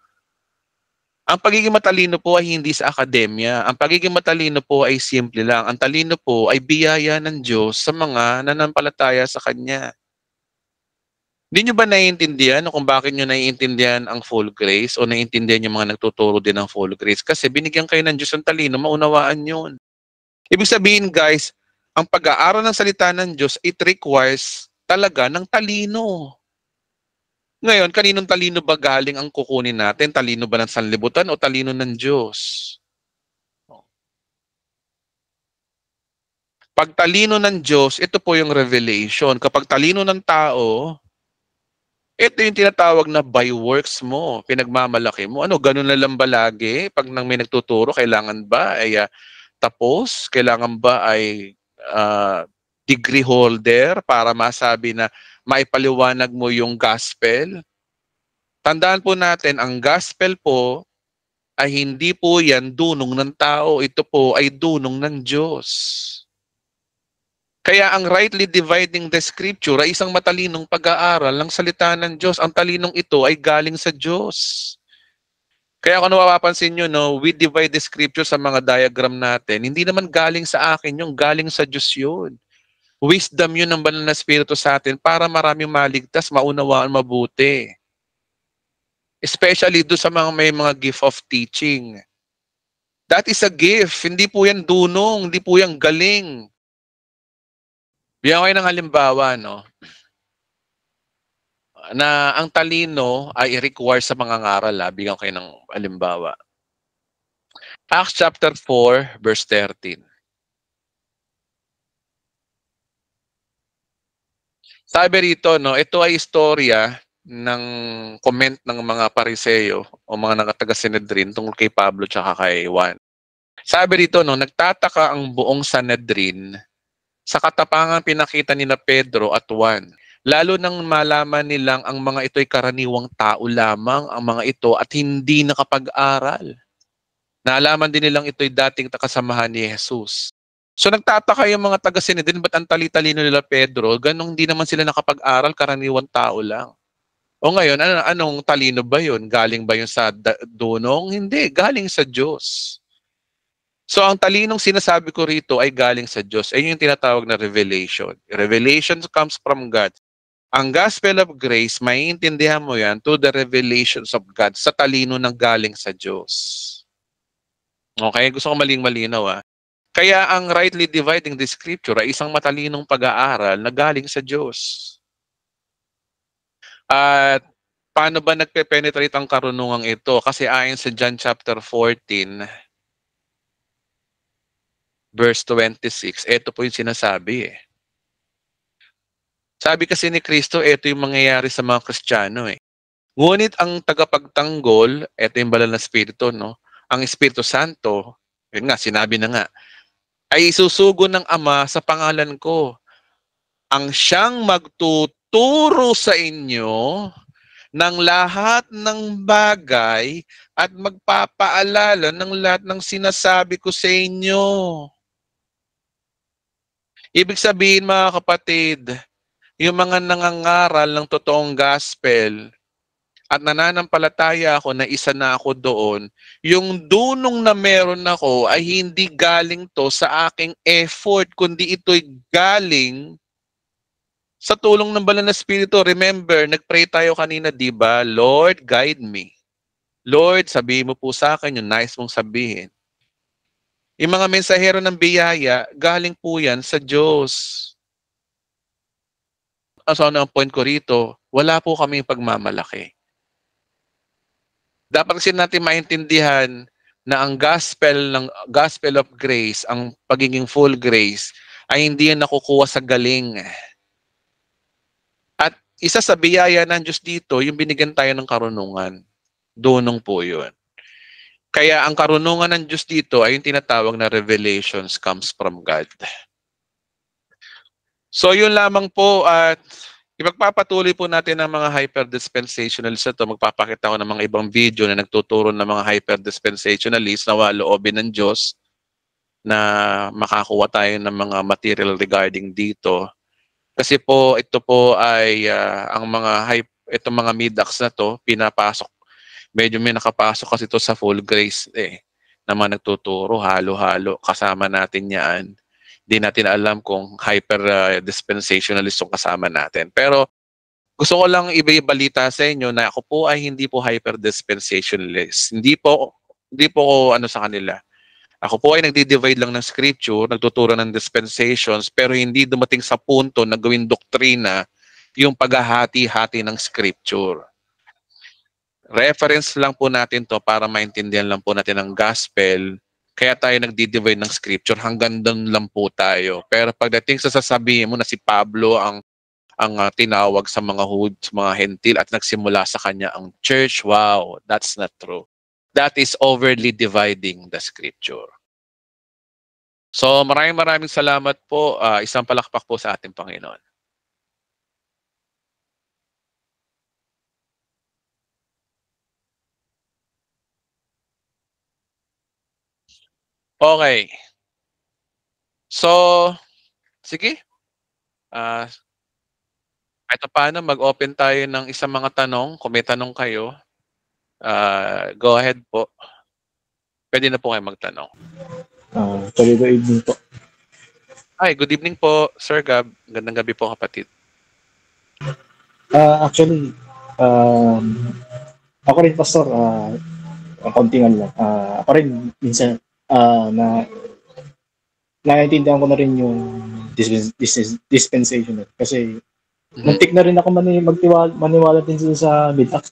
Ang pagiging matalino po ay hindi sa akademya. Ang pagiging matalino po ay simple lang. Ang talino po ay biyaya ng Diyos sa mga nanampalataya sa Kanya. Hindi nyo ba naiintindihan kung bakit nyo naiintindihan ang full grace o naiintindihan yung mga nagtuturo din ng full grace? Kasi binigyan kayo ng Diyos ng talino, maunawaan yun. Ibig sabihin guys, ang pag-aaral ng salita ng Diyos, it requires talaga ng talino. Ngayon, kaninong talino ba galing ang kukunin natin? Talino ba ng sanlibutan o talino ng Diyos? Pag talino ng Diyos, ito po yung revelation. Kapag talino ng tao, Ito yung tinatawag na by works mo, pinagmamalaki mo. Ano, ganun na lang ba lagi? Pag nang may nagtuturo, kailangan ba ay tapos? Kailangan ba ay degree holder para masabi na maipaliwanag mo yung gospel? Tandaan po natin, ang gospel po ay hindi po yan dunong ng tao. Ito po ay dunong ng Diyos. Kaya ang rightly dividing the scripture ay isang matalinong pag-aaral ng salita ng Diyos. Ang talinong ito ay galing sa Diyos. Kaya kung napapansin nyo, no, we divide the scripture sa mga diagram natin. Hindi naman galing sa akin yung galing sa Diyos yun. Wisdom yun ng banal na Espiritu sa atin para maraming maligtas, maunawaan mabuti. Especially doon sa mga may mga gift of teaching. That is a gift. Hindi po yan dunong, hindi po yan galing. Bigyan ko kayo ng halimbawa, no? Na ang talino ay i-require sa mga ngaral. Bigyan ko kayo ng halimbawa. Acts chapter 4, verse 13. Sabi rito, no, ito ay istorya ng comment ng mga Pariseo o mga taga-Sanhedrin tungkol kay Pablo at kay Juan. Sabi rito, no, nagtataka ang buong Sanhedrin sa katapangan pinakita ni na Pedro at Juan. Lalo nang malaman nilang ang mga ito ay karaniwang tao lamang, ang mga ito at hindi nakapag-aral. Naalaman din nilang ito ay dating kasamahan ni Jesus. So nagtataka yung mga taga-Sanhedrin, ba't ang tali-talino nila Pedro? Ganong hindi naman sila nakapag-aral, karaniwang tao lang. O ngayon, anong talino ba yun? Galing ba yun sa dunong? Hindi, galing sa Diyos. So ang talinong sinasabi ko rito ay galing sa Diyos. Ayun yung tinatawag na revelation. Revelation comes from God. Ang gospel of grace, maiintindihan mo yan to the revelations of God sa talino ng galing sa Diyos. Okay? Gusto ko malinaw. Kaya ang rightly dividing the scripture ay isang matalinong pag-aaral na galing sa Diyos. At paano ba nagpe-penetrate ang karunungang ito? Kasi ayon sa John chapter 14, verse 26, ito po yung sinasabi eh. Sabi kasi ni Kristo, ito yung mangyayari sa mga Kristiyano eh. Ngunit ang tagapagtanggol, ito yung banal na Espiritu, no? Ang Espiritu Santo, yun nga, sinabi na nga, ay isusugo ng Ama sa pangalan ko. Ang siyang magtuturo sa inyo ng lahat ng bagay at magpapaalala ng lahat ng sinasabi ko sa inyo. Ibig sabihin mga kapatid, yung mga nangangaral ng totoong gospel at nananampalataya ako na isa na ako doon, yung dunong na meron ako ay hindi galing to sa aking effort, kundi ito'y galing sa tulong ng banal na Espiritu. Remember, nagpray tayo kanina, di ba? Lord, guide me. Lord, sabihin mo po sa akin yung nais mong sabihin. Yung mga mensahero ng biyaya, galing po yan sa Diyos. So, ang point ko rito, wala po kaming pagmamalaki. Dapat kasi natin maintindihan na ang gospel of grace, ang pagiging full grace, ay hindi yan nakukuha sa galing. At isa sa biyaya ng Diyos dito, yung binigyan tayo ng karunungan. Dunong po yun. Kaya ang karunungan ng Diyos dito ay yung tinatawag na revelations comes from God. So yun lamang po at ipagpapatuloy po natin ang mga hyper-dispensationalists na ito. Magpapakita ko ng mga ibang video na nagtuturo ng mga hyper-dispensationalists na loobin ng Diyos na makakuha tayo ng mga material regarding dito. Kasi po ito po ay ang mga itong mga midax na to pinapasok. Medyo may nakapasok kasi ito sa full grace na mga nagtuturo halo-halo kasama natin yan. Hindi natin alam kung hyper-dispensationalist yung kasama natin. Pero gusto ko lang ibalita sa inyo na ako po ay hindi po hyper-dispensationalist. Hindi po ko ano sa kanila. Ako po ay nagdi-divide lang ng scripture, nagtuturo ng dispensations, pero hindi dumating sa punto na gawin doktrina yung paghahati-hati ng scripture. Reference lang po natin to para maintindihan lang po natin ang gospel. Kaya tayo nagdi-divide ng scripture, hanggang doon lang po tayo. Pero pagdating sa sasabihin mo na si Pablo ang ang tinawag sa mga Hud, mga Hentil at nagsimula sa kanya ang church. Wow, that's not true. That is overly dividing the scripture. So maraming salamat po. Isang palakpak po sa ating Panginoon. Okay. So, sige. Kahit paano, mag-open tayo ng isang mga tanong. Kung may tanong kayo, go ahead po. Pwede na po kayo magtanong. Good evening po. Hi, good evening po, Sir Gab. Gandang gabi po, kapatid. Actually, ako rin, Pastor, kauntingan lang. Ako rin, minsan, naiintindihan ko na rin yung dispensation. Kasi, muntik na rin ako maniwala din sa mid-ax.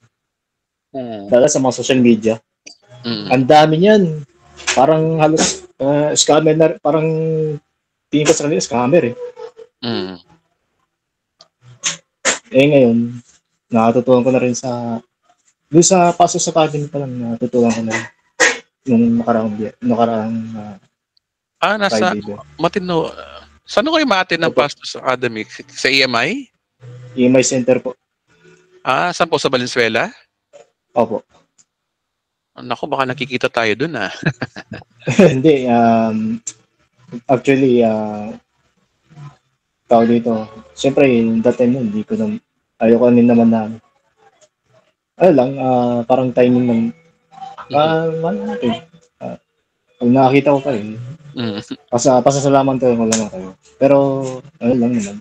Dahil sa mga social media. Ang dami niyan. Parang halos scammer na, parang tingin ko sa kanila, scammer eh. Ngayon, natutunan ko na rin doon sa Pastors Academy pa lang, natutunan ko na rin nung nakaraang Nasa Friday. Matino. Saan kayo maatin ng Pastors Academy? Sa EMI? EMI Center po. Saan po? Sa Valenzuela? Opo. Naku, baka nakikita tayo dun Hindi. Actually, tao dito. Siyempre, that time nun, hindi ko na, ayoko rin naman na, parang timing ng, pag nakakita ko kayo, pasasalaman ko lang kayo. Pero, lang naman.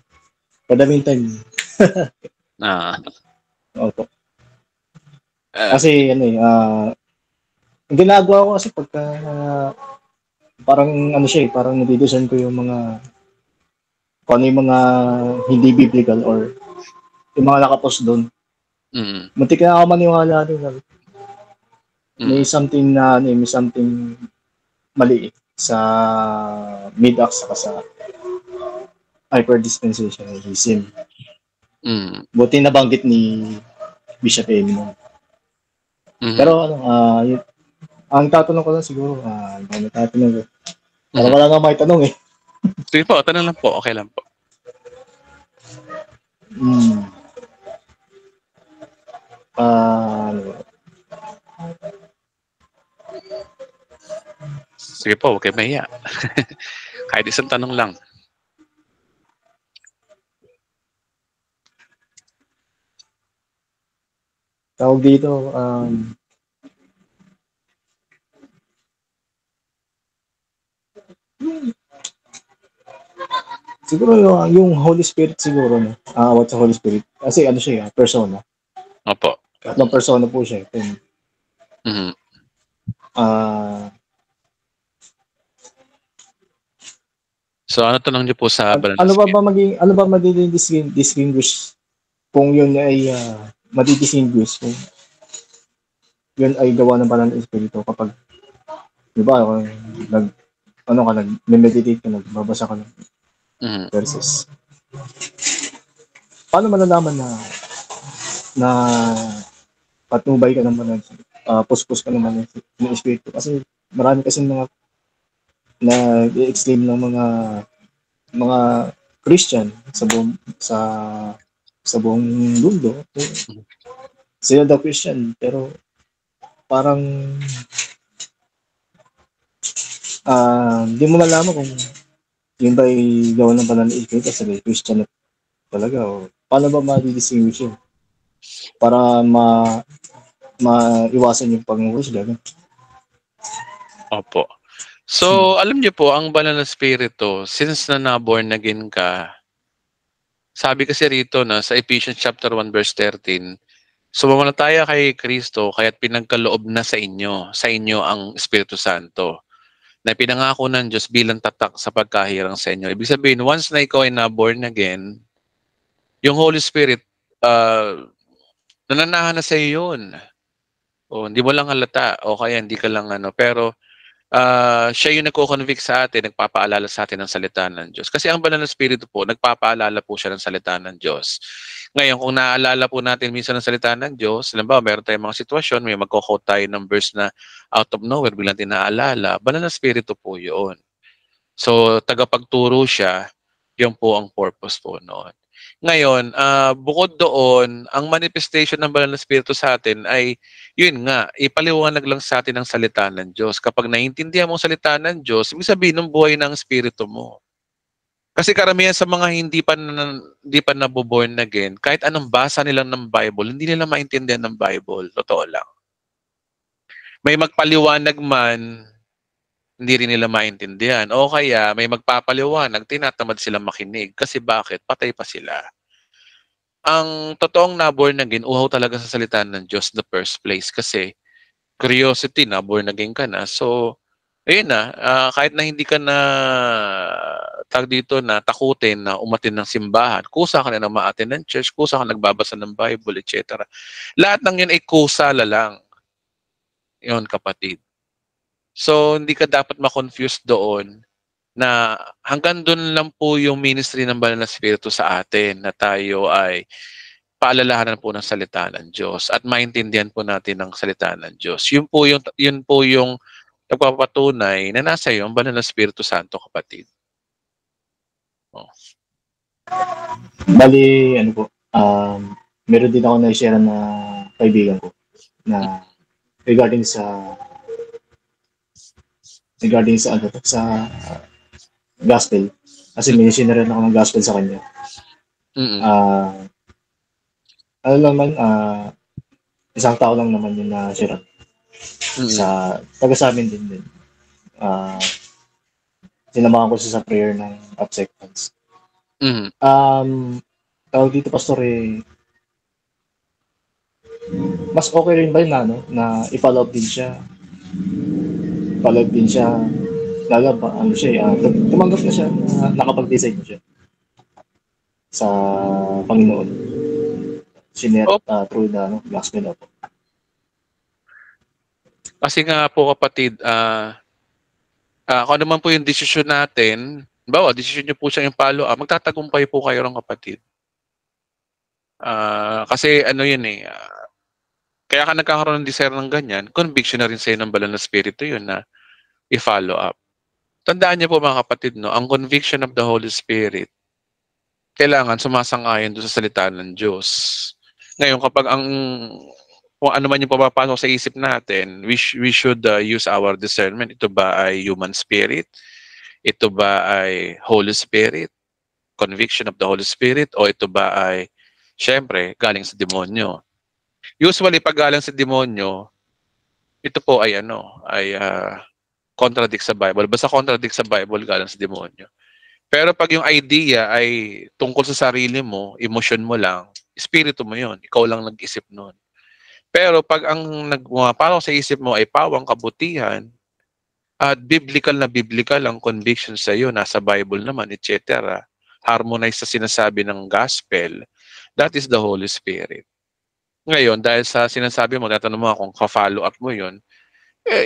For the meantime, opo. Kasi, ang ginagawa ko kasi pagka, parang parang nadidusan ko yung mga, kung ano yung mga hindi biblical or yung mga nakapost doon. Muntik na ako maniwala doon. May something mali sa mid-ax saka sa hyper-dispensationalism. Buti nabanggit ni Bishop Eminem. Pero ang tatanong ko lang siguro, para wala nga may tanong eh. Sige po, tanong lang po. Okay lang po. Sige po, okay, mahiya. Kahit isang tanong lang. Tawag dito, siguro yung Holy Spirit siguro, no? What sa Holy Spirit? Kasi siya, persona. Opo. Tatlong persona po siya. So ano tanong niyo po sa Banal na ano ba magiging distinguish kung yun ay madidistinguish kung yun ay gawa ng Banal na Espiritu kapag, di ba, nag-meditate ka, nagbabasa ka ng verses. Paano malalaman na patnubay ka naman, puspos ka naman ng Espiritu? Kasi marami kasing mga na-exclaim ng mga Christian sa buong mundo. Sila daw Christian, pero parang hindi mo malaman kung yun ba ay gawa ng Banal na Espiritu sa Christian talaga, o paano ba ma-distinguish yun para maiwasan yung pag-husga? Opo. So, alam niyo po, ang Banal na Espiritu, since na born again ka, sabi kasi rito na sa Ephesians chapter 1 verse 13, sumamanalaya kay Kristo kaya't pinagkaloob na sa inyo ang Espiritu Santo, na pinangako ng Diyos bilang tatak sa pagkahirang sa inyo. Ibig sabihin, once na ikaw ay na-born again, yung Holy Spirit, nananahan na sa iyo yun. O, hindi mo lang halata, o kaya hindi ka lang pero siya yung nagko-convict sa atin, nagpapaalala sa atin ng salita ng Diyos. Kasi ang banal na spirito po, nagpapaalala po siya ng salita ng Diyos. Ngayon, kung naaalala po natin minsan ng salita ng Diyos, halimbawa, meron tayong mga sitwasyon, may magko-quote tayo ng verse na out of nowhere, biglang tinaalala, banal na spirito po yun. So, tagapagturo siya, yun po ang purpose po noon. Ngayon, bukod doon, ang manifestation ng banal na spirito sa atin ay, yun nga, ipaliwanag lang sa atin ang salita ng Diyos. Kapag naiintindihan mo ang salita ng Diyos, ibig sabihin ng buhay ng spirito mo. Kasi karamihan sa mga hindi pa naboborn again, kahit anong basa nila ng Bible, hindi nila maintindihan ng Bible. Totoo lang. May magpaliwanag man, hindi rin nila maintindihan. O kaya may magpapaliwanag, tinatamad sila makinig. Kasi bakit? Patay pa sila. Ang totoong naborn again, uhaw talaga sa salita ng Diyos in the first place. Kasi curiosity, naborn again ka na. So, ayun na, kahit na hindi ka na tag dito na takutin na umatin ng simbahan, kusa ka na umaatin ng church, kusa ka nagbabasa ng Bible, etc. Lahat ng yun ay kusala lang. Yun, kapatid. So, hindi ka dapat ma-confuse doon na hanggang doon lang po yung ministry ng Banal na Espiritu sa atin na tayo ay paalalahanan po ng salita ng Diyos at maintindihan po natin ang salita ng Diyos. Yun po yung nagpapatunay na nasa iyo ang Banal na Espiritu Santo, kapatid. Oh. Bali, ano po, meron din ako na-share na kaibigan ko na regarding sa gospel. Kasi minishare rin ako ng gospel sa kanya. Ano naman, isang tao lang naman yung na-share sa taga sa amin din. Sinamahan ko siya sa prayer ng acceptance. Tawag dito, pastor, mas okay rin ba yun na, na i-follow up din siya? Tumanggap na siya na nakapag-decide na siya sa Panginoon. Through the gospel na po. Kasi nga po, kapatid, kung ano man po yung desisyon natin, desisyon nyo po siya yung follow up, magtatagumpay po kayo ng kapatid. Kasi ano yun kaya ka nagkakaroon ng desire ng ganyan, conviction na rin sa'yo ng Banal na Espiritu yun na i-follow up. Tandaan niyo po mga kapatid, ang conviction of the Holy Spirit, kailangan sumasang-ayon doon sa salita ng Diyos. Ngayon, kapag kung ano man yung papapasok sa isip natin, we should use our discernment. Ito ba ay human spirit? Ito ba ay Holy Spirit? Conviction of the Holy Spirit? O ito ba ay, syempre, galing sa demonyo? Usually, pag galing sa demonyo, ito po ay contradict sa Bible. Basta contradict sa Bible, galing sa demonyo. Pero pag yung idea ay tungkol sa sarili mo, emotion mo lang, espiritu mo yun. Ikaw lang nag-isip nun. Pero pag ang nagpapasok sa isip mo ay pawang kabutihan, at biblical ang conviction sa iyo, nasa Bible naman, etc., harmonize sa sinasabi ng gospel, that is the Holy Spirit. Ngayon, dahil sa sinasabi mo, natanong mo kung ka-follow up mo yun,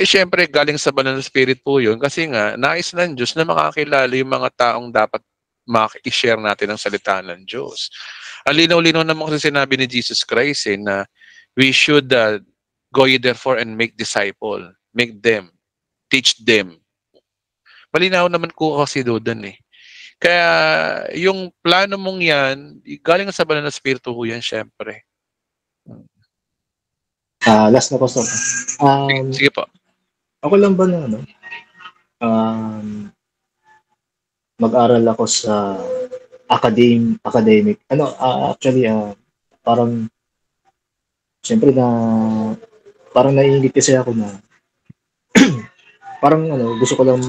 syempre, galing sa Banal na Spirit po yun kasi nga, nais ng Diyos na makakilala yung mga taong dapat i-share natin ang salita ng Diyos. Ang linaw-linaw naman kasi sinabi ni Jesus Christ na we should go ye therefore and make disciple, make them, teach them. Malinaw naman ko kasi doon Kaya yung plano mong yan, galing sa Banal na Espiritu ho yan, syempre. Last na pastor. Sige po. Ako lang ba na mag-aral ako sa academic. Parang siyempre parang naiingit kasi ako na parang gusto ko lang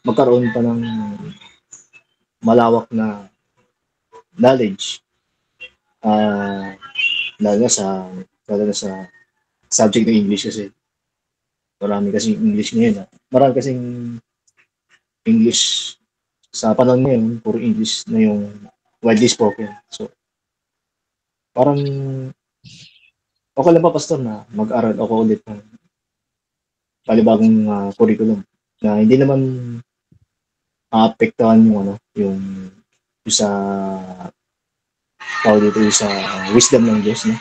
magkaroon pa ng malawak na knowledge. Lalo na sa subject ng English kasi marami kasing English ngayon. Marami kasing English sa panahon ngayon, puro English na yung widely spoken. So, parang okay lang pa, pastor, na mag-aral ako ulit ng palibagong curriculum na hindi naman aapektuhan yung yung sa tawag dito yung sa wisdom ng Diyos, no?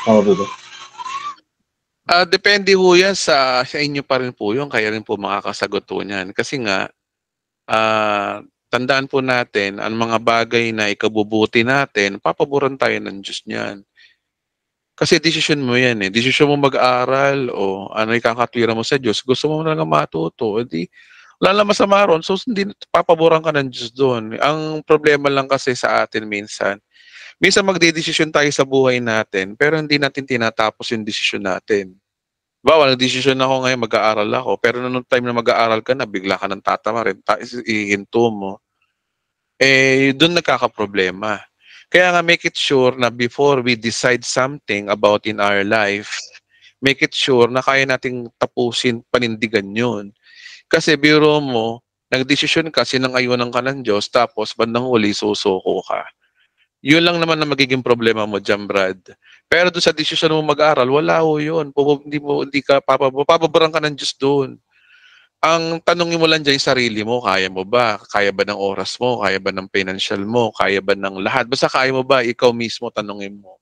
Tama ba? Depende ho yan sa inyo pa rin po yun, kaya rin po makakasagot po niyan. Kasi nga, tandaan po natin, ang mga bagay na ikabubuti natin, papaboran tayo ng Diyos niyan. Kasi desisyon mo yan eh. Desisyon mo mag-aral o ano ikakatwira mo sa Diyos. Gusto mo lang matuto. Hindi, wala lang masama ron. So, hindi, papaboran ka ng Diyos doon. Ang problema lang kasi sa atin minsan magdedesisyon tayo sa buhay natin, pero hindi natin tinatapos yung desisyon natin. Bawa, nag-desisyon ako ngayon, mag-aaral ako, pero nung time na mag-aaral ka na, bigla ka ng tatama rin, ihinto mo. Doon nagkakaproblema. Kaya nga, make it sure na before we decide something about in our life, make it sure na kaya nating tapusin, panindigan yun. Kasi biro mo, nag-desisyon ka, sinang-ayunan ka ng Diyos, tapos bandang uli, susuko ka. Yun lang naman na magiging problema mo dyan, Brad. Pero doon sa desisyon mo mag-aral, wala ho yun. Hindi ka papaboran ka ng Diyos doon. Ang tanongin mo lang dyan yung sarili mo, kaya mo ba? Kaya ba ng oras mo? Kaya ba ng financial mo? Kaya ba ng lahat? Basta kaya mo ba? Ikaw mismo tanongin mo.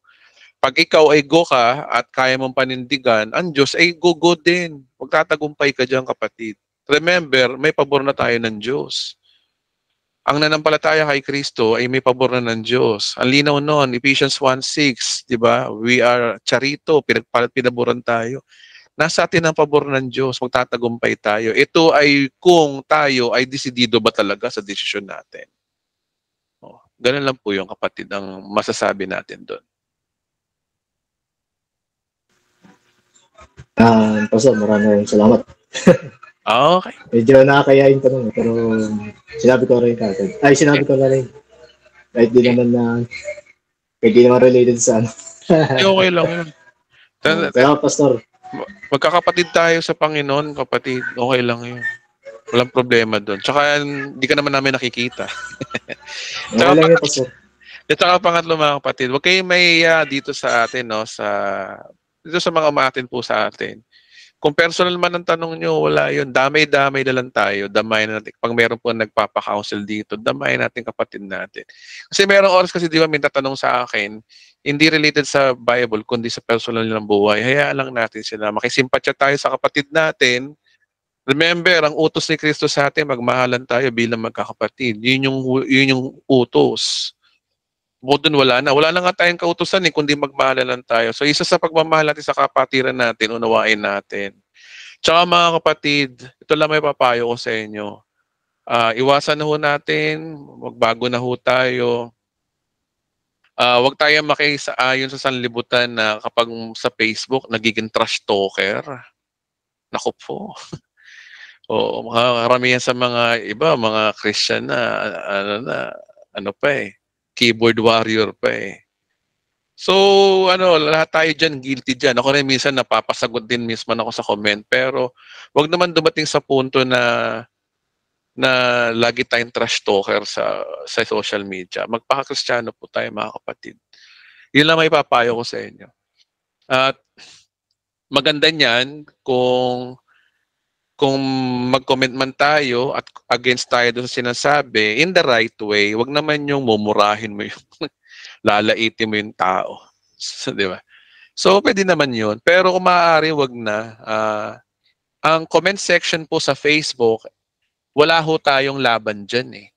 Pag ikaw ay go ka at kaya mong panindigan, ang Diyos ay go din. Magtatagumpay ka dyan, kapatid. Remember, may pabor na tayo ng Diyos. Ang nanampalataya kay Kristo ay may pabor na ng Diyos. Ang linaw noon, Ephesians 1:6, di ba? We are charito, pinaboran tayo. Nasa atin ang pabor ng Diyos, magtatagumpay tayo. Ito ay kung tayo ay desidido ba talaga sa desisyon natin. Ganun lang po yung kapatid ang masasabi natin doon. Pastor, maraming salamat. Okay. Medyo nakakaya yung tanong, pero sinabi ko rin kagad. Sinabi ko na rin. Kahit di naman hindi naman related sa ano. Okay lang yun. Salamat, Pastor. Magkakapatid tayo sa Panginoon, kapatid. Okay lang yun. Walang problema doon. Tsaka hindi ka naman namin nakikita. Okay lang yun, Pastor. Tsaka pangatlo, mga kapatid, huwag kayong mahiya dito sa atin, no? Dito sa mga umatin po sa atin. Kung personal man ang tanong nyo, wala yun. Damay-damay na lang tayo. Damay natin. Pag meron po nagpapa-counsel dito, damay natin kapatid natin. Kasi merong oras kasi, di ba, may tatanong sa akin, hindi related sa Bible, kundi sa personal nilang buhay. Hayaan lang natin sila. Makisimpatya tayo sa kapatid natin. Remember, ang utos ni Kristo sa atin, magmahalan tayo bilang magkakapatid. Yun yung utos. Bukod dun, wala na. Wala na nga tayong kautusan kundi magmahalan lang tayo. So, isa sa pagmamahal natin sa kapatiran natin, unawain natin. Tsaka mga kapatid, ito lang may papayo ko sa inyo. Iwasan na ho natin, magbago na ho tayo. Huwag tayo makisaayon sa sanlibutan na kapag sa Facebook, nagiging trash talker. Naku po. O, karamihan sa mga iba, mga Christian na, ano pa keyboard warrior pa So, lahat tayo dyan, guilty dyan. Ako rin minsan napapasagot din mismo ako sa comment. Pero, wag naman dumating sa punto na lagi tayong trash talker sa social media. Magpaka-Kristiyano po tayo, mga kapatid. Yun lang may papayo ko sa inyo. At maganda niyan kung mag-comment man tayo at against tayo doon sa sinasabi, in the right way, wag naman yung mumurahin mo yung lalaitin mo yung tao. So, di ba? So, pwede naman yun. Pero kung maaari, wag na. Ang comment section po sa Facebook, wala ho tayong laban dyan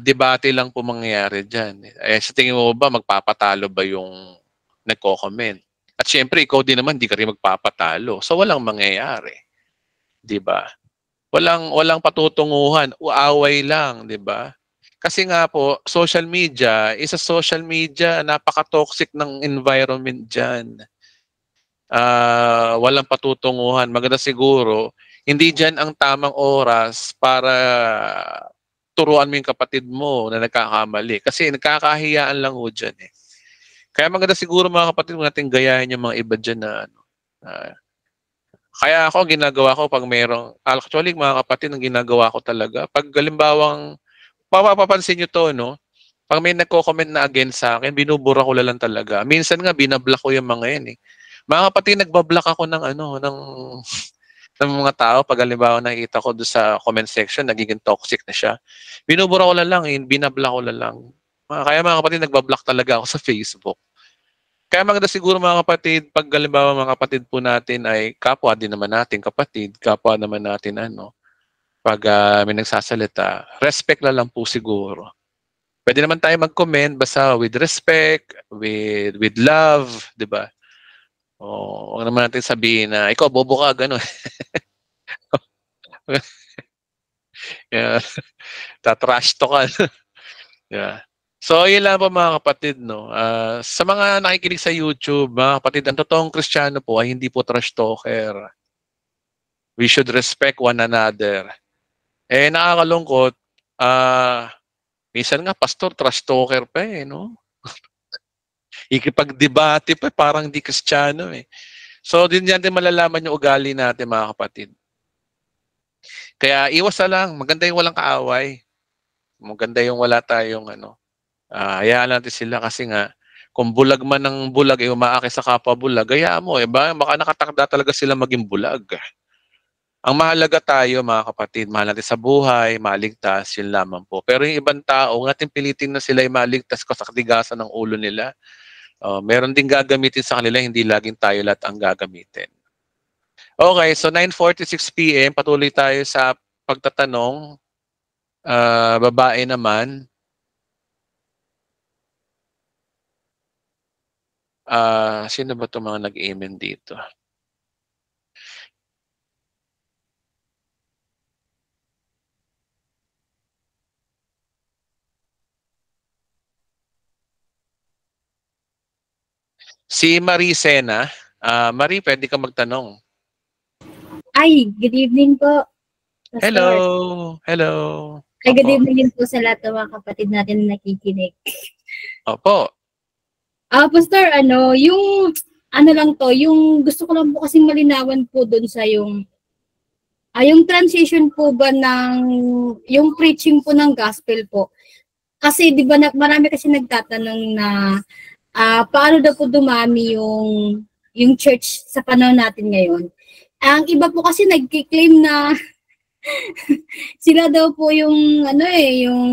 debate lang po mangyayari dyan. Sa tingin mo ba, magpapatalo ba yung nagko-comment? At syempre, ikaw din naman, di ka rin magpapatalo. So, walang mangyayari. 'Di ba? Walang patutunguhan, away lang, 'di ba? Kasi nga po, social media, napaka-toxic ng environment diyan. Walang patutunguhan. Maganda siguro, hindi diyan ang tamang oras para turuan mo yung kapatid mo na nagkakamali. Kasi nagkakahiyaan lang ho diyan Kaya maganda siguro, mga kapatid, natin gayahin yung mga iba diyan na kaya ako, ginagawa ko pag actually mga kapatid, ang ginagawa ko talaga, pag halimbawang, papapansin nyo to, no? Pag may nagko-comment na against sa akin, binubura ko lang talaga. Minsan nga, binablock ko yung mga yan Mga kapatid, nagbablock ako ng Sa mga tao, pag halimbawa nakita ko doon sa comment section, nagiging toxic na siya. Binubura ko lang, binablock ko lang. Kaya mga kapatid, nagbablock talaga ako sa Facebook. Kaya maganda siguro mga kapatid, pag halimbawa mga kapatid po natin ay kapwa din naman natin kapatid, kapwa naman natin pag may nagsasalita, respect na lang po siguro. Pwede naman tayo mag-comment basta with respect, with love, di ba? O, huwag naman natin sabihin na, ikaw, bobo ka, gano'n. Yeah. Tatrash to ka. Yeah. So, yun lang po mga kapatid, no? Sa mga nakikinig sa YouTube, mga kapatid, ang totoong Kristiyano po ay hindi po trash talker. We should respect one another. Nakakalungkot, minsan nga, pastor, trash talker pa no? Ikipag-debate pa, parang di Kristiyano So, din yan din malalaman yung ugali natin, mga kapatid. Kaya, iwas na lang. Maganda yung walang kaaway. Maganda yung wala tayong hayaan natin sila kasi nga, kung bulag man ng bulag, umaaki sa kapwa bulag, hayaan mo, baka nakatakda talaga sila maging bulag. Ang mahalaga tayo, mga kapatid, mahal natin sa buhay, maligtas, yun lamang po. Pero yung ibang tao, natin pilitin na sila ay maligtas ko sa katigasan ng ulo nila. Meron din gagamitin sa kanila, hindi laging tayo lahat ang gagamitin. Okay, so 9:46 p.m., patuloy tayo sa pagtatanong. Babae naman. Sino ba itong mga nag-amen dito? Si Marie Sena. Marie, pwede ka magtanong. Ay, good evening po. Pastor. Hello. Hello. Ay, good evening din po sa lahat ng mga kapatid natin na nakikinig. Opo. Pastor, yung yung gusto ko lang po kasing malinawan po doon sa yung transition po ba yung preaching po ng gospel po. Kasi di ba marami kasi nagtatanong na paano daw po dumami yung church sa panahon natin ngayon. Ang iba po kasi nagki-claim na sila daw po yung yung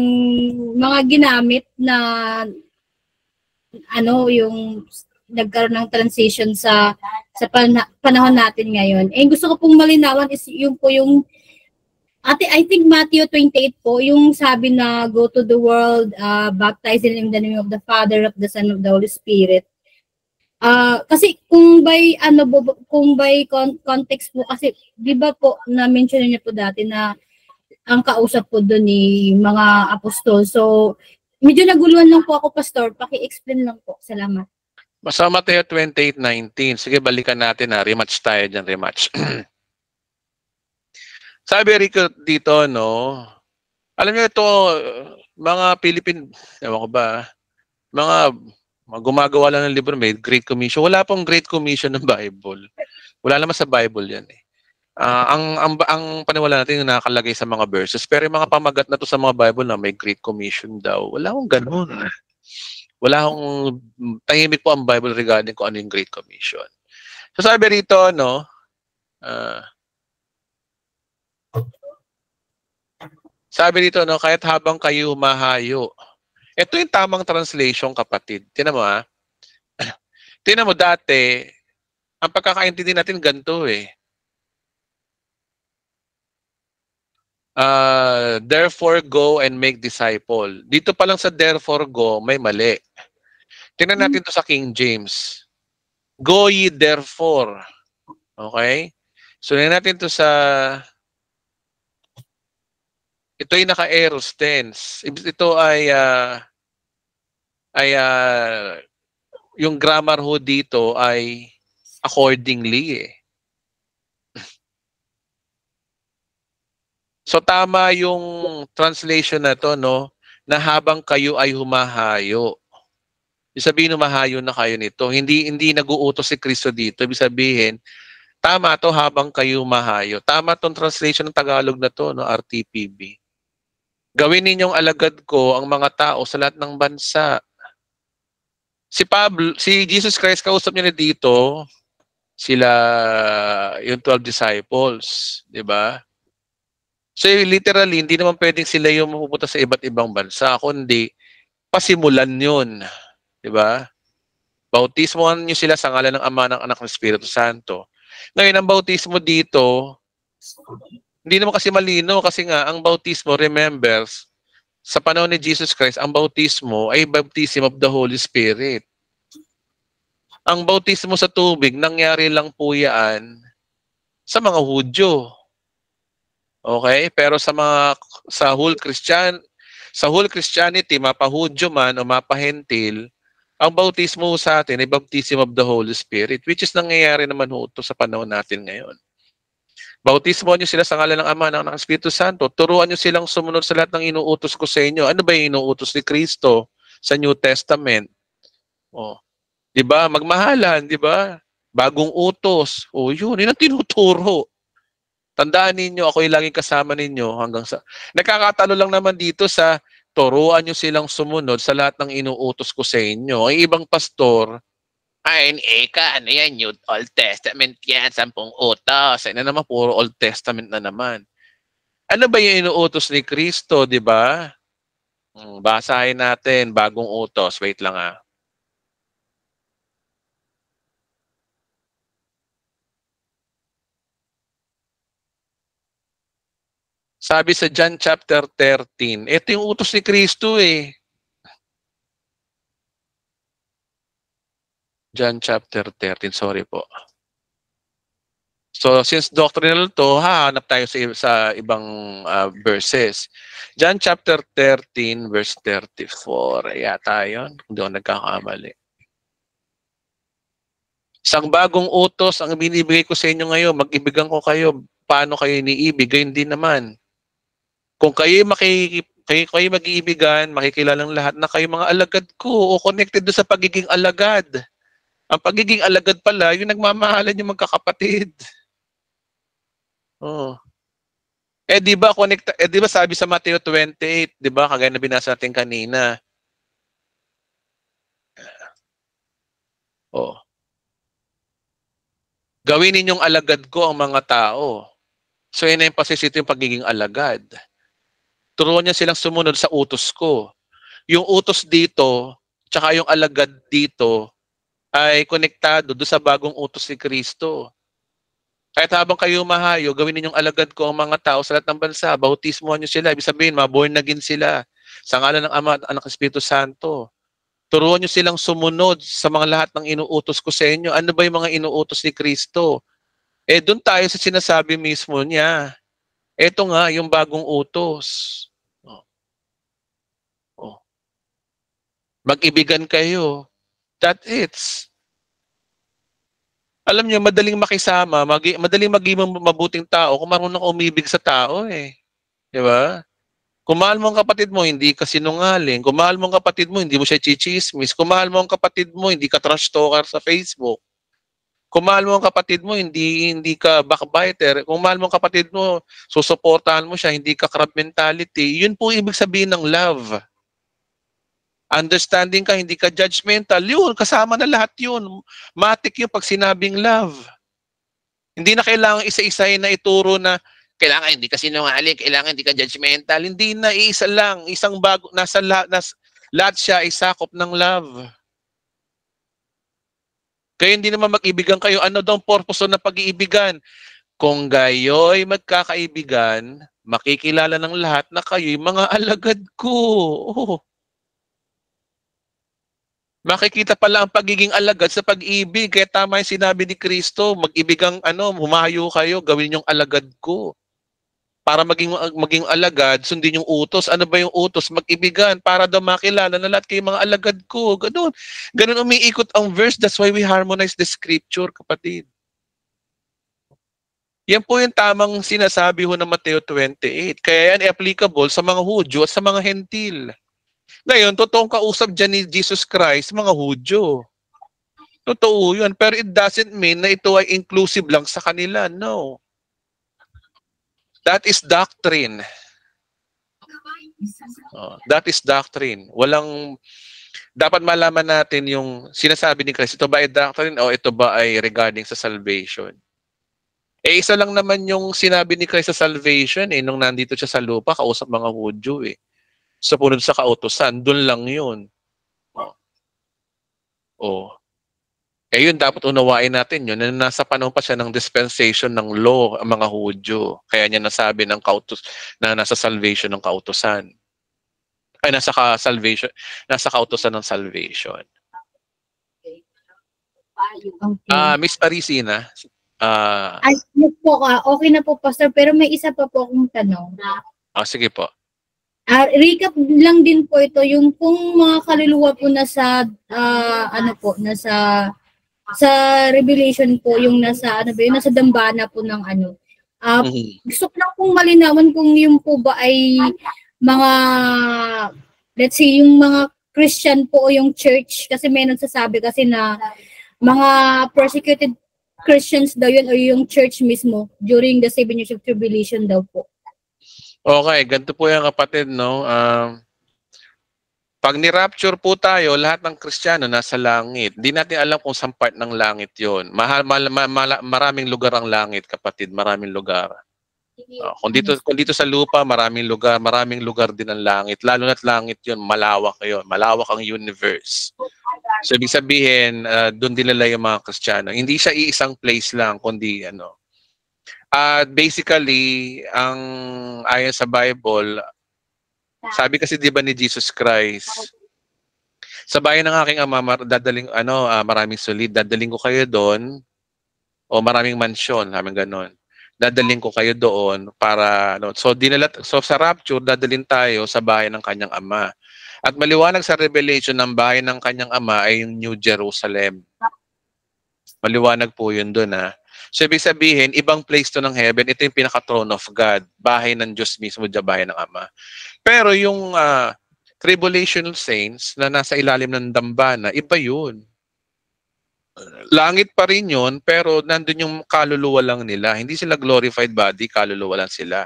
mga ginamit na yung nagkaroon ng transition sa panahon natin ngayon. Gusto ko pong malinawan is yung po yung I think Matthew 28 po, yung sabi na go to the world, baptizing in the name of the Father, of the Son, of the Holy Spirit. Kasi kung by context po, kasi di ba po na-mention niyo po dati na ang kausap po doon ni mga apostol. So, medyo naguluhan lang po ako, Pastor. Paki-explain lang po. Salamat. Basta Mateo 28:19. Sige, balikan natin rematch tayo dyan, rematch. Sabi Rico dito, alam niyo ito, mga Philippine, ewan ko ba, mga gumagawa lang ng libro, may Great Commission. Wala pong Great Commission ng Bible. Wala naman sa Bible yan ang paniwala natin yung nakalagay sa mga verses, pero yung mga pamagat na to sa mga Bible na may Great Commission daw, wala akong ganun. Wala akong, tahimik po ang Bible regarding kung ano yung Great Commission. So sabi rito, kahit habang kayo humahayo. Ito yung tamang translation, kapatid. Tingnan mo Tingnan mo dati, ang pagkakaintindi natin ganito therefore go and make disciple. Dito pa lang sa therefore go, may mali. Tingnan natin to sa King James. Go ye therefore. Okay? So, tingnan natin to sa ito ay naka-aorist tense. Ito ay yung grammar ho dito ay accordingly So tama yung translation na to, na habang kayo ay humahayo. Ibig sabihin, humahayo na kayo nito. Hindi nag-uutos si Kristo dito. Ibig sabihin, tama to habang kayo humahayo. Tama tong translation ng Tagalog na to, RTPB. Gawin ninyong alagad ko ang mga tao sa lahat ng bansa. Si Jesus Christ, kausap niya na dito sila yung 12 disciples, di ba? So literally, hindi naman pwedeng sila yung mapupunta sa iba't ibang bansa, kundi pasimulan yun, di ba? Bautismohan niyo sila sa ngalan ng Ama, ng Anak, ng Espiritu Santo. Ngayon, ang bautismo dito, hindi naman kasi malino kasi nga, ang bautismo, remembers, sa panahon ni Jesus Christ, ang bautismo ay baptism of the Holy Spirit. Ang bautismo sa tubig, nangyari lang po yan sa mga Hudyo. Okay? Pero sa whole Christianity, mapa-Hudyo man o mapa-Hentil, ang bautismo sa atin ay baptism of the Holy Spirit, which is nangyayari naman ho ito sa panahon natin ngayon. Bautismo niyo sila sa ngalan ng Ama, ng Espiritu Santo. Turuan niyo silang sumunod sa lahat ng inuutos ko sa inyo. Ano ba yung inuutos ni Kristo sa New Testament? Oh, 'di ba? Magmahalan, 'di ba? Bagong utos. Oh, yun ang tinuturo. Tandaan ninyo, ako ay laging kasama ninyo hanggang sa... Nakakatalo lang naman dito sa turuan niyo silang sumunod sa lahat ng inuutos ko sa inyo. Ang ibang pastor, Ay, ano yan, New Old Testament yan, 10 utos. Ano naman, puro Old Testament na naman. Ano ba yung inuutos ni Kristo, di ba? Basahin natin, bagong utos. Wait lang ah. Sabi sa John chapter 13, ito yung utos ni Kristo eh. John chapter 13, sorry po. So, since doctrinal to, hahanap tayo sa ibang verses. John chapter 13, verse 34. Yata yun, kung di ako nagkakamali. Isang bagong utos ang binibigay ko sa inyo ngayon. Mag-ibigan ko kayo. Paano kayo iniibig? Gayon din naman. Kung kayo mag-iibigan, makikilala ng lahat na kayo mga alagad ko o connected do sa pagiging alagad. Ang pagiging alagad pala, yung nagmamahalan yung magkakapatid. Oh. Di ba sabi sa Matthew 28, di ba kagaya na binasa natin kanina. Oh. Gawin ninyong alagad ko ang mga tao. So yun yung pasisito yung pagiging alagad. Turuan niya silang sumunod sa utos ko. Yung utos dito, tsaka yung alagad dito, ay konektado doon sa bagong utos ni Kristo. Kahit habang kayo mahayo, gawin ninyong alagad ko ang mga tao sa lahat ng bansa. Bautismohan niyo sila. Ibig sabihin, born again sila. Sa ngalan ng Ama at Anak ng Espiritu Santo. Turuan niyo silang sumunod sa mga lahat ng inuutos ko sa inyo. Ano ba yung mga inuutos ni Kristo? Doon tayo sa sinasabi mismo niya. Ito nga, yung bagong utos. Mag-ibigan kayo. That's it. Alam niyo, madaling makisama, madaling maging mabuting tao kung marunong ka umibig sa tao eh. Di ba? Kung mahal mo ang kapatid mo, hindi ka sinungaling. Kung mahal mo ang kapatid mo, hindi mo siya chichismis. Kung mahal mo ang kapatid mo, hindi ka trash talker sa Facebook. Kung mahal mo ang kapatid mo, hindi ka backbiter. Kung mahal mo ang kapatid mo, susuportahan mo siya, hindi ka crab mentality. Yun po ibig sabihin ng love. Understanding ka, hindi ka judgmental. Yun, kasama na lahat yun. Matik yung pag sinabing love. Hindi na kailangan isa-isahin na ituro na kailangan hindi ka sinungaling, kailangan hindi ka judgmental. Hindi na, iisa lang. Isang bago, lahat siya ay sakop ng love. Kaya hindi naman mag-ibigan kayo. Ano daw ang purpose na pag-iibigan? Kung gayo'y magkakaibigan, makikilala ng lahat na kayo'y mga alagad ko. Oh. Makikita pala ang pagiging alagad sa pag-ibig. Kaya tama yung sinabi ni Kristo, mag-ibigang humayo kayo, gawin yung alagad ko. Para maging alagad, sundin yung utos. Ano ba yung utos? Mag-ibigan para daw makilala na lahat kayo mga alagad ko. Ganun. Ganun umiikot ang verse. That's why we harmonize the scripture, kapatid. Yan po yung tamang sinasabi ho ng Mateo 28. Kaya yan applicable sa mga Hudyo at sa mga Hentil. Ngayon, totoong kausap dyan ni Jesus Christ, mga Hudyo. Totoo yun. Pero it doesn't mean na ito ay inclusive lang sa kanila. No. That is doctrine. That is doctrine. Walang dapat malaman natin yung sinasabi ni Christ, ito ba ay doctrine o ito ba ay regarding sa salvation? Isa lang naman yung sinabi ni Christ sa salvation nung nandito siya sa lupa, kausap mga Hudyo Sumunod sa kautusan, dun lang yun. Yun, dapat unawain natin yun. Nasa panahon pa siya ng dispensation ng law, ang mga Hudyo. Kaya niya nasabi ng na nasa salvation ng kautusan. Ay, nasa kautusan ng salvation. Miss Parisina, Ay, yes po, okay na po, Pastor. Pero may isa pa po akong tanong. Sige po. Recap lang din po ito, yung kung mga kaluluwa po nasa, sa Revelation po, yung nasa, nasa dambana po ng gusto ko lang pong malinawan kung yung po ba ay mga, let's say, yung mga Christian po o yung church, kasi may nagsasabi kasi na mga persecuted Christians daw yun o yung church mismo during the 7 years of tribulation daw po. Okay, ganito po yung kapatid, no? Pag ni-rapture po tayo, lahat ng Kristiyano nasa langit. Hindi natin alam kung saan part ng langit yon. Maraming lugar ang langit, kapatid. Maraming lugar. Kung dito sa lupa, maraming lugar din ang langit. Lalo na't langit yon, malawak yon. Malawak ang universe. So, ibig sabihin, doon dinala yung mga Kristiyano. Hindi siya iisang place lang, kundi basically, ang ayon sa Bible, sabi kasi 'di ba ni Jesus Christ, sa bayan ng aking ama dadaling maraming solid, dadaling ko kayo doon o maraming mansyon, sabi ganoon. Dadaling ko kayo doon para so sa rapture dadaling tayo sa bayan ng kanyang ama. At maliwanag sa Revelation ng bayan ng kanyang ama ay yung New Jerusalem. Maliwanag po 'yun doon So, ibig sabihin, ibang place to ng heaven, ito yung pinaka-throne of God, bahay ng Diyos mismo, bahay ng Ama. Pero yung tribulational saints na nasa ilalim ng dambana, iba yun. Langit pa rin yun, pero nandun yung kaluluwa lang nila. Hindi sila glorified body, kaluluwa lang sila.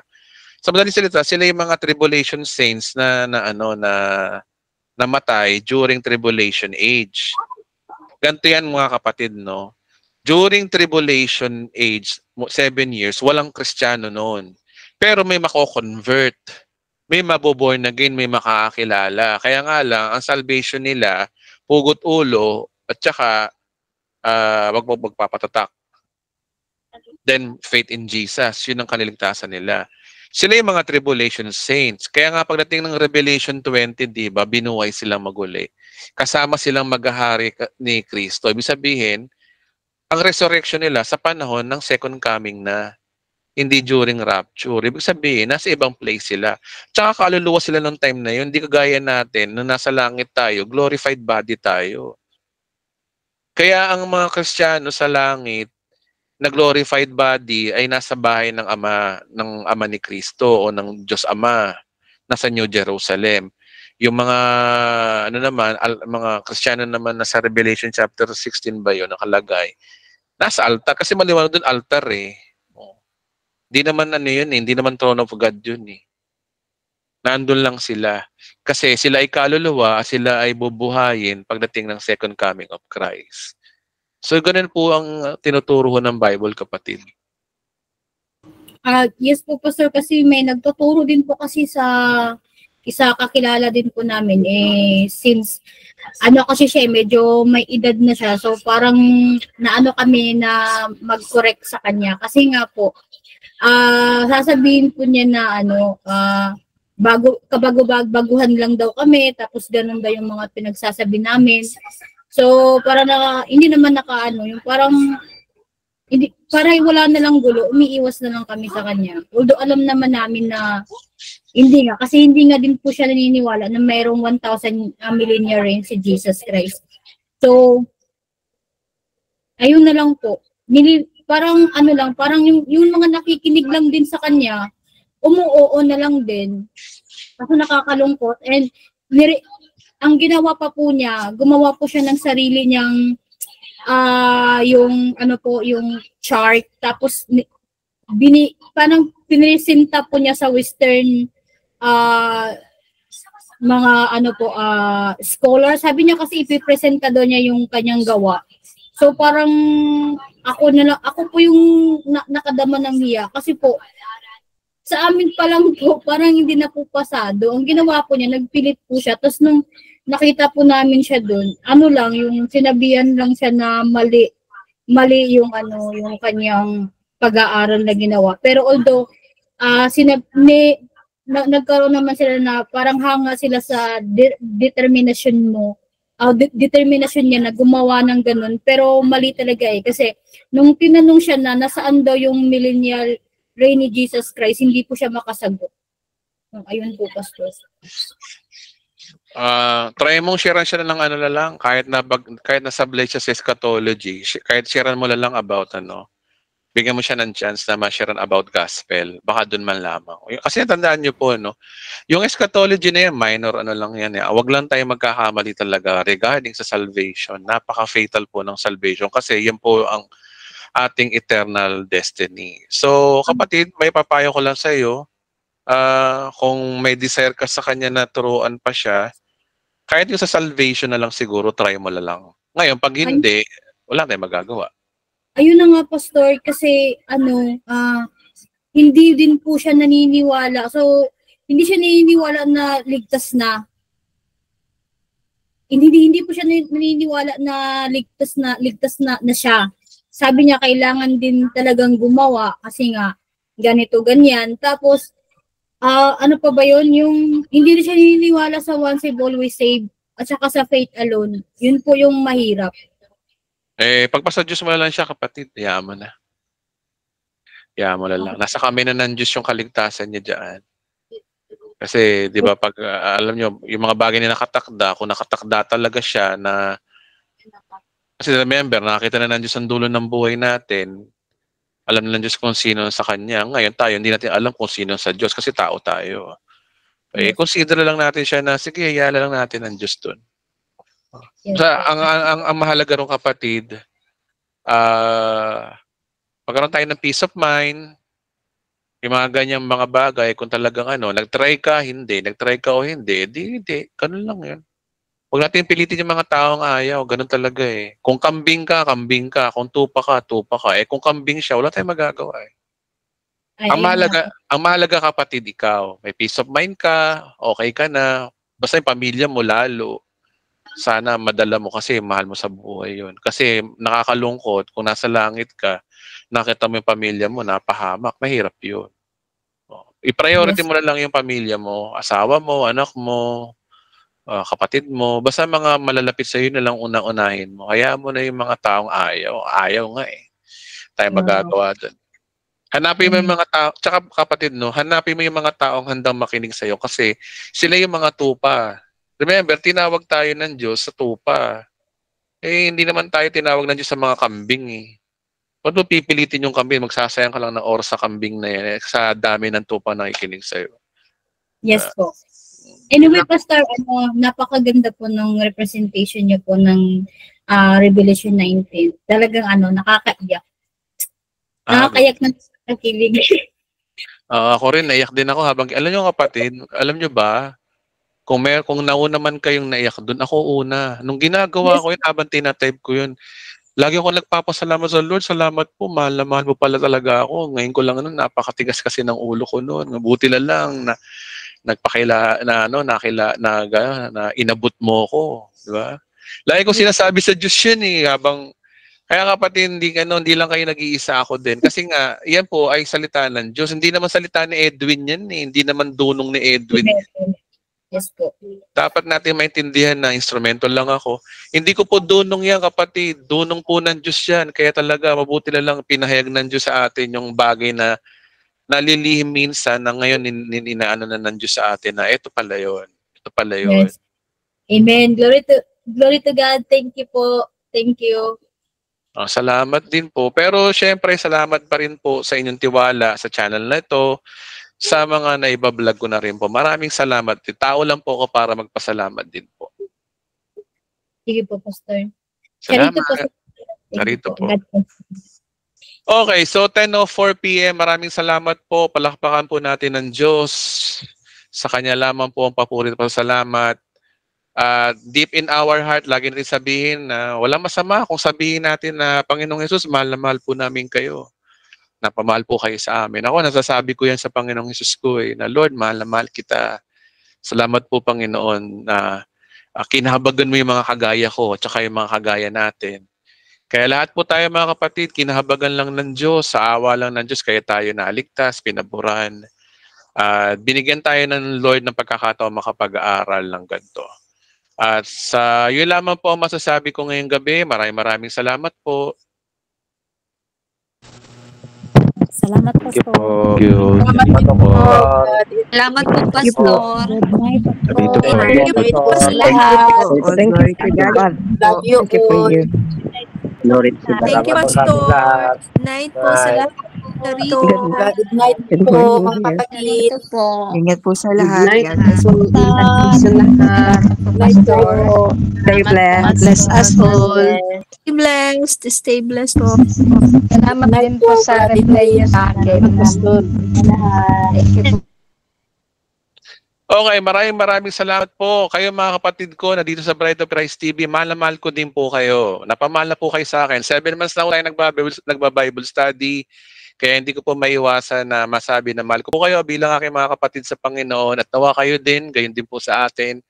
Sa madaling salita, sila yung mga tribulation saints na namatay during tribulation age. Ganito yan mga kapatid, no? During tribulation age, 7 years, walang Kristiyano noon. Pero may mako-convert. May maboborn again, may makakakilala. Kaya nga lang, ang salvation nila, pugot ulo, at saka wag magpapatatak. Then, faith in Jesus. Yun ang kaniligtasan nila. Sila yung mga tribulation saints. Kaya nga pagdating ng Revelation 20, diba, binuhay silang maguli. Kasama silang maghahari ni Kristo. Ibig sabihin, ang resurrection nila sa panahon ng second coming na, hindi during rapture. Ibig sabihin, nasa ibang place sila. Tsaka kaluluwa sila ng time na yun. Hindi kagaya natin na nasa langit tayo, glorified body tayo. Kaya ang mga Kristiyano sa langit, na glorified body ay nasa bahay ng Ama ni Kristo o ng Diyos Ama, nasa New Jerusalem. Yung mga mga Kristiyano naman nasa Revelation chapter 16 ba yun nakalagay? Nasa altar kasi maliwanag doon altar Hindi naman hindi naman throne of God yun Nandun lang sila. Kasi sila ay kaluluwa, sila ay bubuhayin pagdating ng second coming of Christ. So ganun po ang tinuturo ng Bible, kapatid. Yes po, Pastor, kasi may nagtuturo din po kasi sa isa kakilala din po namin since kasi siya medyo may edad na siya, so parang kami na mag-correct sa kanya kasi nga po sasabihin po niya na baguhan lang daw kami, tapos ganun daw yung mga pinagsasabi namin. So para hindi naman yung parang para wala na lang gulo, umiiwas na lang kami sa kanya. Although alam naman namin na hindi nga, kasi hindi nga din po siya naniniwala na mayroong 1,000 millennial reign si Jesus Christ. So, ayun na lang po. Parang parang yung mga nakikinig lang din sa kanya, umuoo na lang din. Kasi nakakalungkot. And ang ginawa pa po niya, gumawa po siya ng sarili niyang yung chart, tapos parang pinisinta po niya sa western scholar. Sabi niya kasi ipipresenta daw niya yung kanyang gawa. So parang ako po yung nakadama ng hiya kasi po sa amin pa lang po parang hindi na po pasado. Ang ginawa po niya, nagpilit po siya. Tapos nung nakita po namin siya doon, yung sinabihan lang siya na mali yung yung kanyang pag-aaral na ginawa. Pero although nagkaroon naman sila na parang hanga sila sa determination niya na gumawa ng ganun. Pero mali talaga kasi nung tinanong siya na nasaan daw yung millennial reign ni Jesus Christ, hindi po siya makasagot. Ayun po, Pastor. Try mong sharean siya ng na lang, kahit na sablay siya sa eschatology, kahit sharean mo lang about bigyan mo siya ng chance na ma-sharean about gospel, baka doon man lamang. Kasi tandaan niyo po, yung eschatology na yan, minor lang yan. Wag lang tayo magkakamali talaga regarding sa salvation. Napaka-fatal po ng salvation kasi yan po ang ating eternal destiny. So, kapatid, may papayo ko lang sa iyo. Kung may desire ka sa kanya na turuan pa siya, kahit yung sa salvation na lang siguro, try mo na lang. Ngayon, pag hindi, wala tayong magagawa. Ayun na nga, Pastor, kasi hindi din po siya naniniwala. So, hindi siya naniniwala na ligtas na. Hindi po siya naniniwala na ligtas na siya. Sabi niya kailangan din talagang gumawa kasi nga ganito ganyan. Tapos ano pa ba 'yon, yung hindi rin siya naniniwala sa once saved always saved at saka sa faith alone. Yun po yung mahirap. Pagpasa Diyos mo na lang siya, kapatid. Hayaan mo na. Hayaan mo na lang. Nasa kami na ng Diyos yung kaligtasan niya diyan. Kasi 'di ba pag alam niyo yung mga bagay na nakatakda, kung nakatakda talaga siya na kasi remember, nakakita na ng Diyos ang dulo ng buhay natin. Alam na ng Diyos kung sino sa Kanya. Ngayon tayo, hindi natin alam kung sino sa Diyos kasi tao tayo. Consider lang natin siya na, sige, hayala lang natin ang Diyos doon. Yes. So, ang mahalaga rin, kapatid, magkaroon tayo ng peace of mind, yung mga ganyang mga bagay, kung talagang nag-try ka, hindi, nag-try ka o hindi, hindi, ganun lang yun. Huwag natin pilitin yung mga taong ayaw. Ganun talaga Kung kambing ka, kambing ka. Kung tupa ka, tupa ka. Kung kambing siya, wala tayong magagawa Ang mahalaga, kapatid, ikaw. May peace of mind ka, okay ka na. Basta yung pamilya mo lalo. Sana madala mo kasi mahal mo sa buhay yun. Kasi nakakalungkot kung nasa langit ka, nakita mo yung pamilya mo, napahamak. Mahirap yun. I-priority mo na lang yung pamilya mo, asawa mo, anak mo, kapatid mo, basta mga malalapit sa iyo na lang unang-unahin mo. Hayaan mo na yung mga taong ayaw. Ayaw nga Tayo magagawa doon. Hanapin mo yung mga tao, tsaka kapatid, hanapin mo yung mga taong handang makinig sa iyo kasi sila yung mga tupa. Remember, tinawag tayo ng Diyos sa tupa. Hindi naman tayo tinawag ng Diyos sa mga kambing Ba't mo pipilitin yung kambing? Magsasayang ka lang ng oras sa kambing na yan sa dami ng tupa na ikinig sa iyo. Yes po. Anyway, Pastor, napakaganda po ng representation niyo po ng Revelation 19. Talagang nakakaiyak. Nakakaiyak ng nakilig. Ako rin, naiyak din ako habang, alam niyo kapatid, alam niyo ba, kung nauna man kayong naiyak doon, ako una. Nung ginagawa ko yun, habang tinatype ko yun, lagi ako nagpapasalamat sa Lord, salamat po, mahal na mahal mo pala talaga ako. Ngayon ko lang napakatigas kasi ng ulo ko noon. Mabuti lang na na inabot mo ko, di ba? Lagi ko sinasabi sa Diyos yun kaya kapatid, hindi lang kayo nag-iisa, ako din. Kasi nga, yan po ay salita ng Diyos. Hindi naman salita ni Edwin yan Hindi naman dunong ni Edwin. Yes po. Dapat natin maintindihan na instrumento lang ako. Hindi ko po dunong yan, kapatid. Dunong po ng Diyos yan. Kaya talaga, mabuti na lang pinahayag ng Diyos sa atin yung bagay na nalilihim minsan na ngayon inaano na ng Diyos sa atin na ito pala yun. Ito pala yun. Yes. Amen. Glory to God. Thank you po. Thank you. Salamat din po. Pero syempre, salamat pa rin po sa inyong tiwala sa channel na ito. Sa mga naibablog ko na rin po. Maraming salamat. Tao lang po ako para magpasalamat din po. Sige po, Pastor. Salamat. Narito po. Okay, so 10:04 p.m. Maraming salamat po. Palakpakan po natin ng Diyos Sa Kanya lamang po ang papuri at pasasalamat. Deep in our heart, lagi natin sabihin na walang masama kung sabihin natin na Panginoong Hesus, mahal na mahal po namin kayo. Napamahal po kayo sa amin. Ako, nasasabi ko yan sa Panginoong Hesus ko na Lord, mahal na mahal kita. Salamat po, Panginoon, na kinahabagan mo yung mga kagaya ko at saka yung mga kagaya natin. Kaya lahat po tayo mga kapatid, kinahabagan lang ng Diyos, sa awa lang ng Diyos, kaya tayo naligtas, pinaburan. Binigyan tayo ng Lord ng pagkakataon makapag-aaral ng ganito. At sa yun lamang po ang masasabi ko ngayong gabi. Maraming salamat po. Salamat po. Salamat po, Pastor. Good night po. Thank you po. Love you all. Thank you, Pastor. Night po sa lahat. Good night po, mga kapatid. Ingat po sa lahat. Good night sa lahat. Stay blessed. Bless us all. Stay blessed. Stay blessed po. Salamat din po sa reply sa akin. Thank you. Okay, maraming salamat po. Kayo mga kapatid ko na dito sa Bride of Christ TV, mahal na mahal ko din po kayo. Napamahal na po kayo sa akin. 7 months na tayo nagba-Bible study. Kaya hindi ko po maiwasan na masabi na mahal ko po kayo bilang aking mga kapatid sa Panginoon at nawa kayo din, gayon din po sa atin.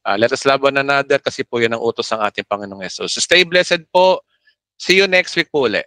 Let us love one another kasi po yun ang utos ng ating Panginoong Hesus. So stay blessed po. See you next week po ulit.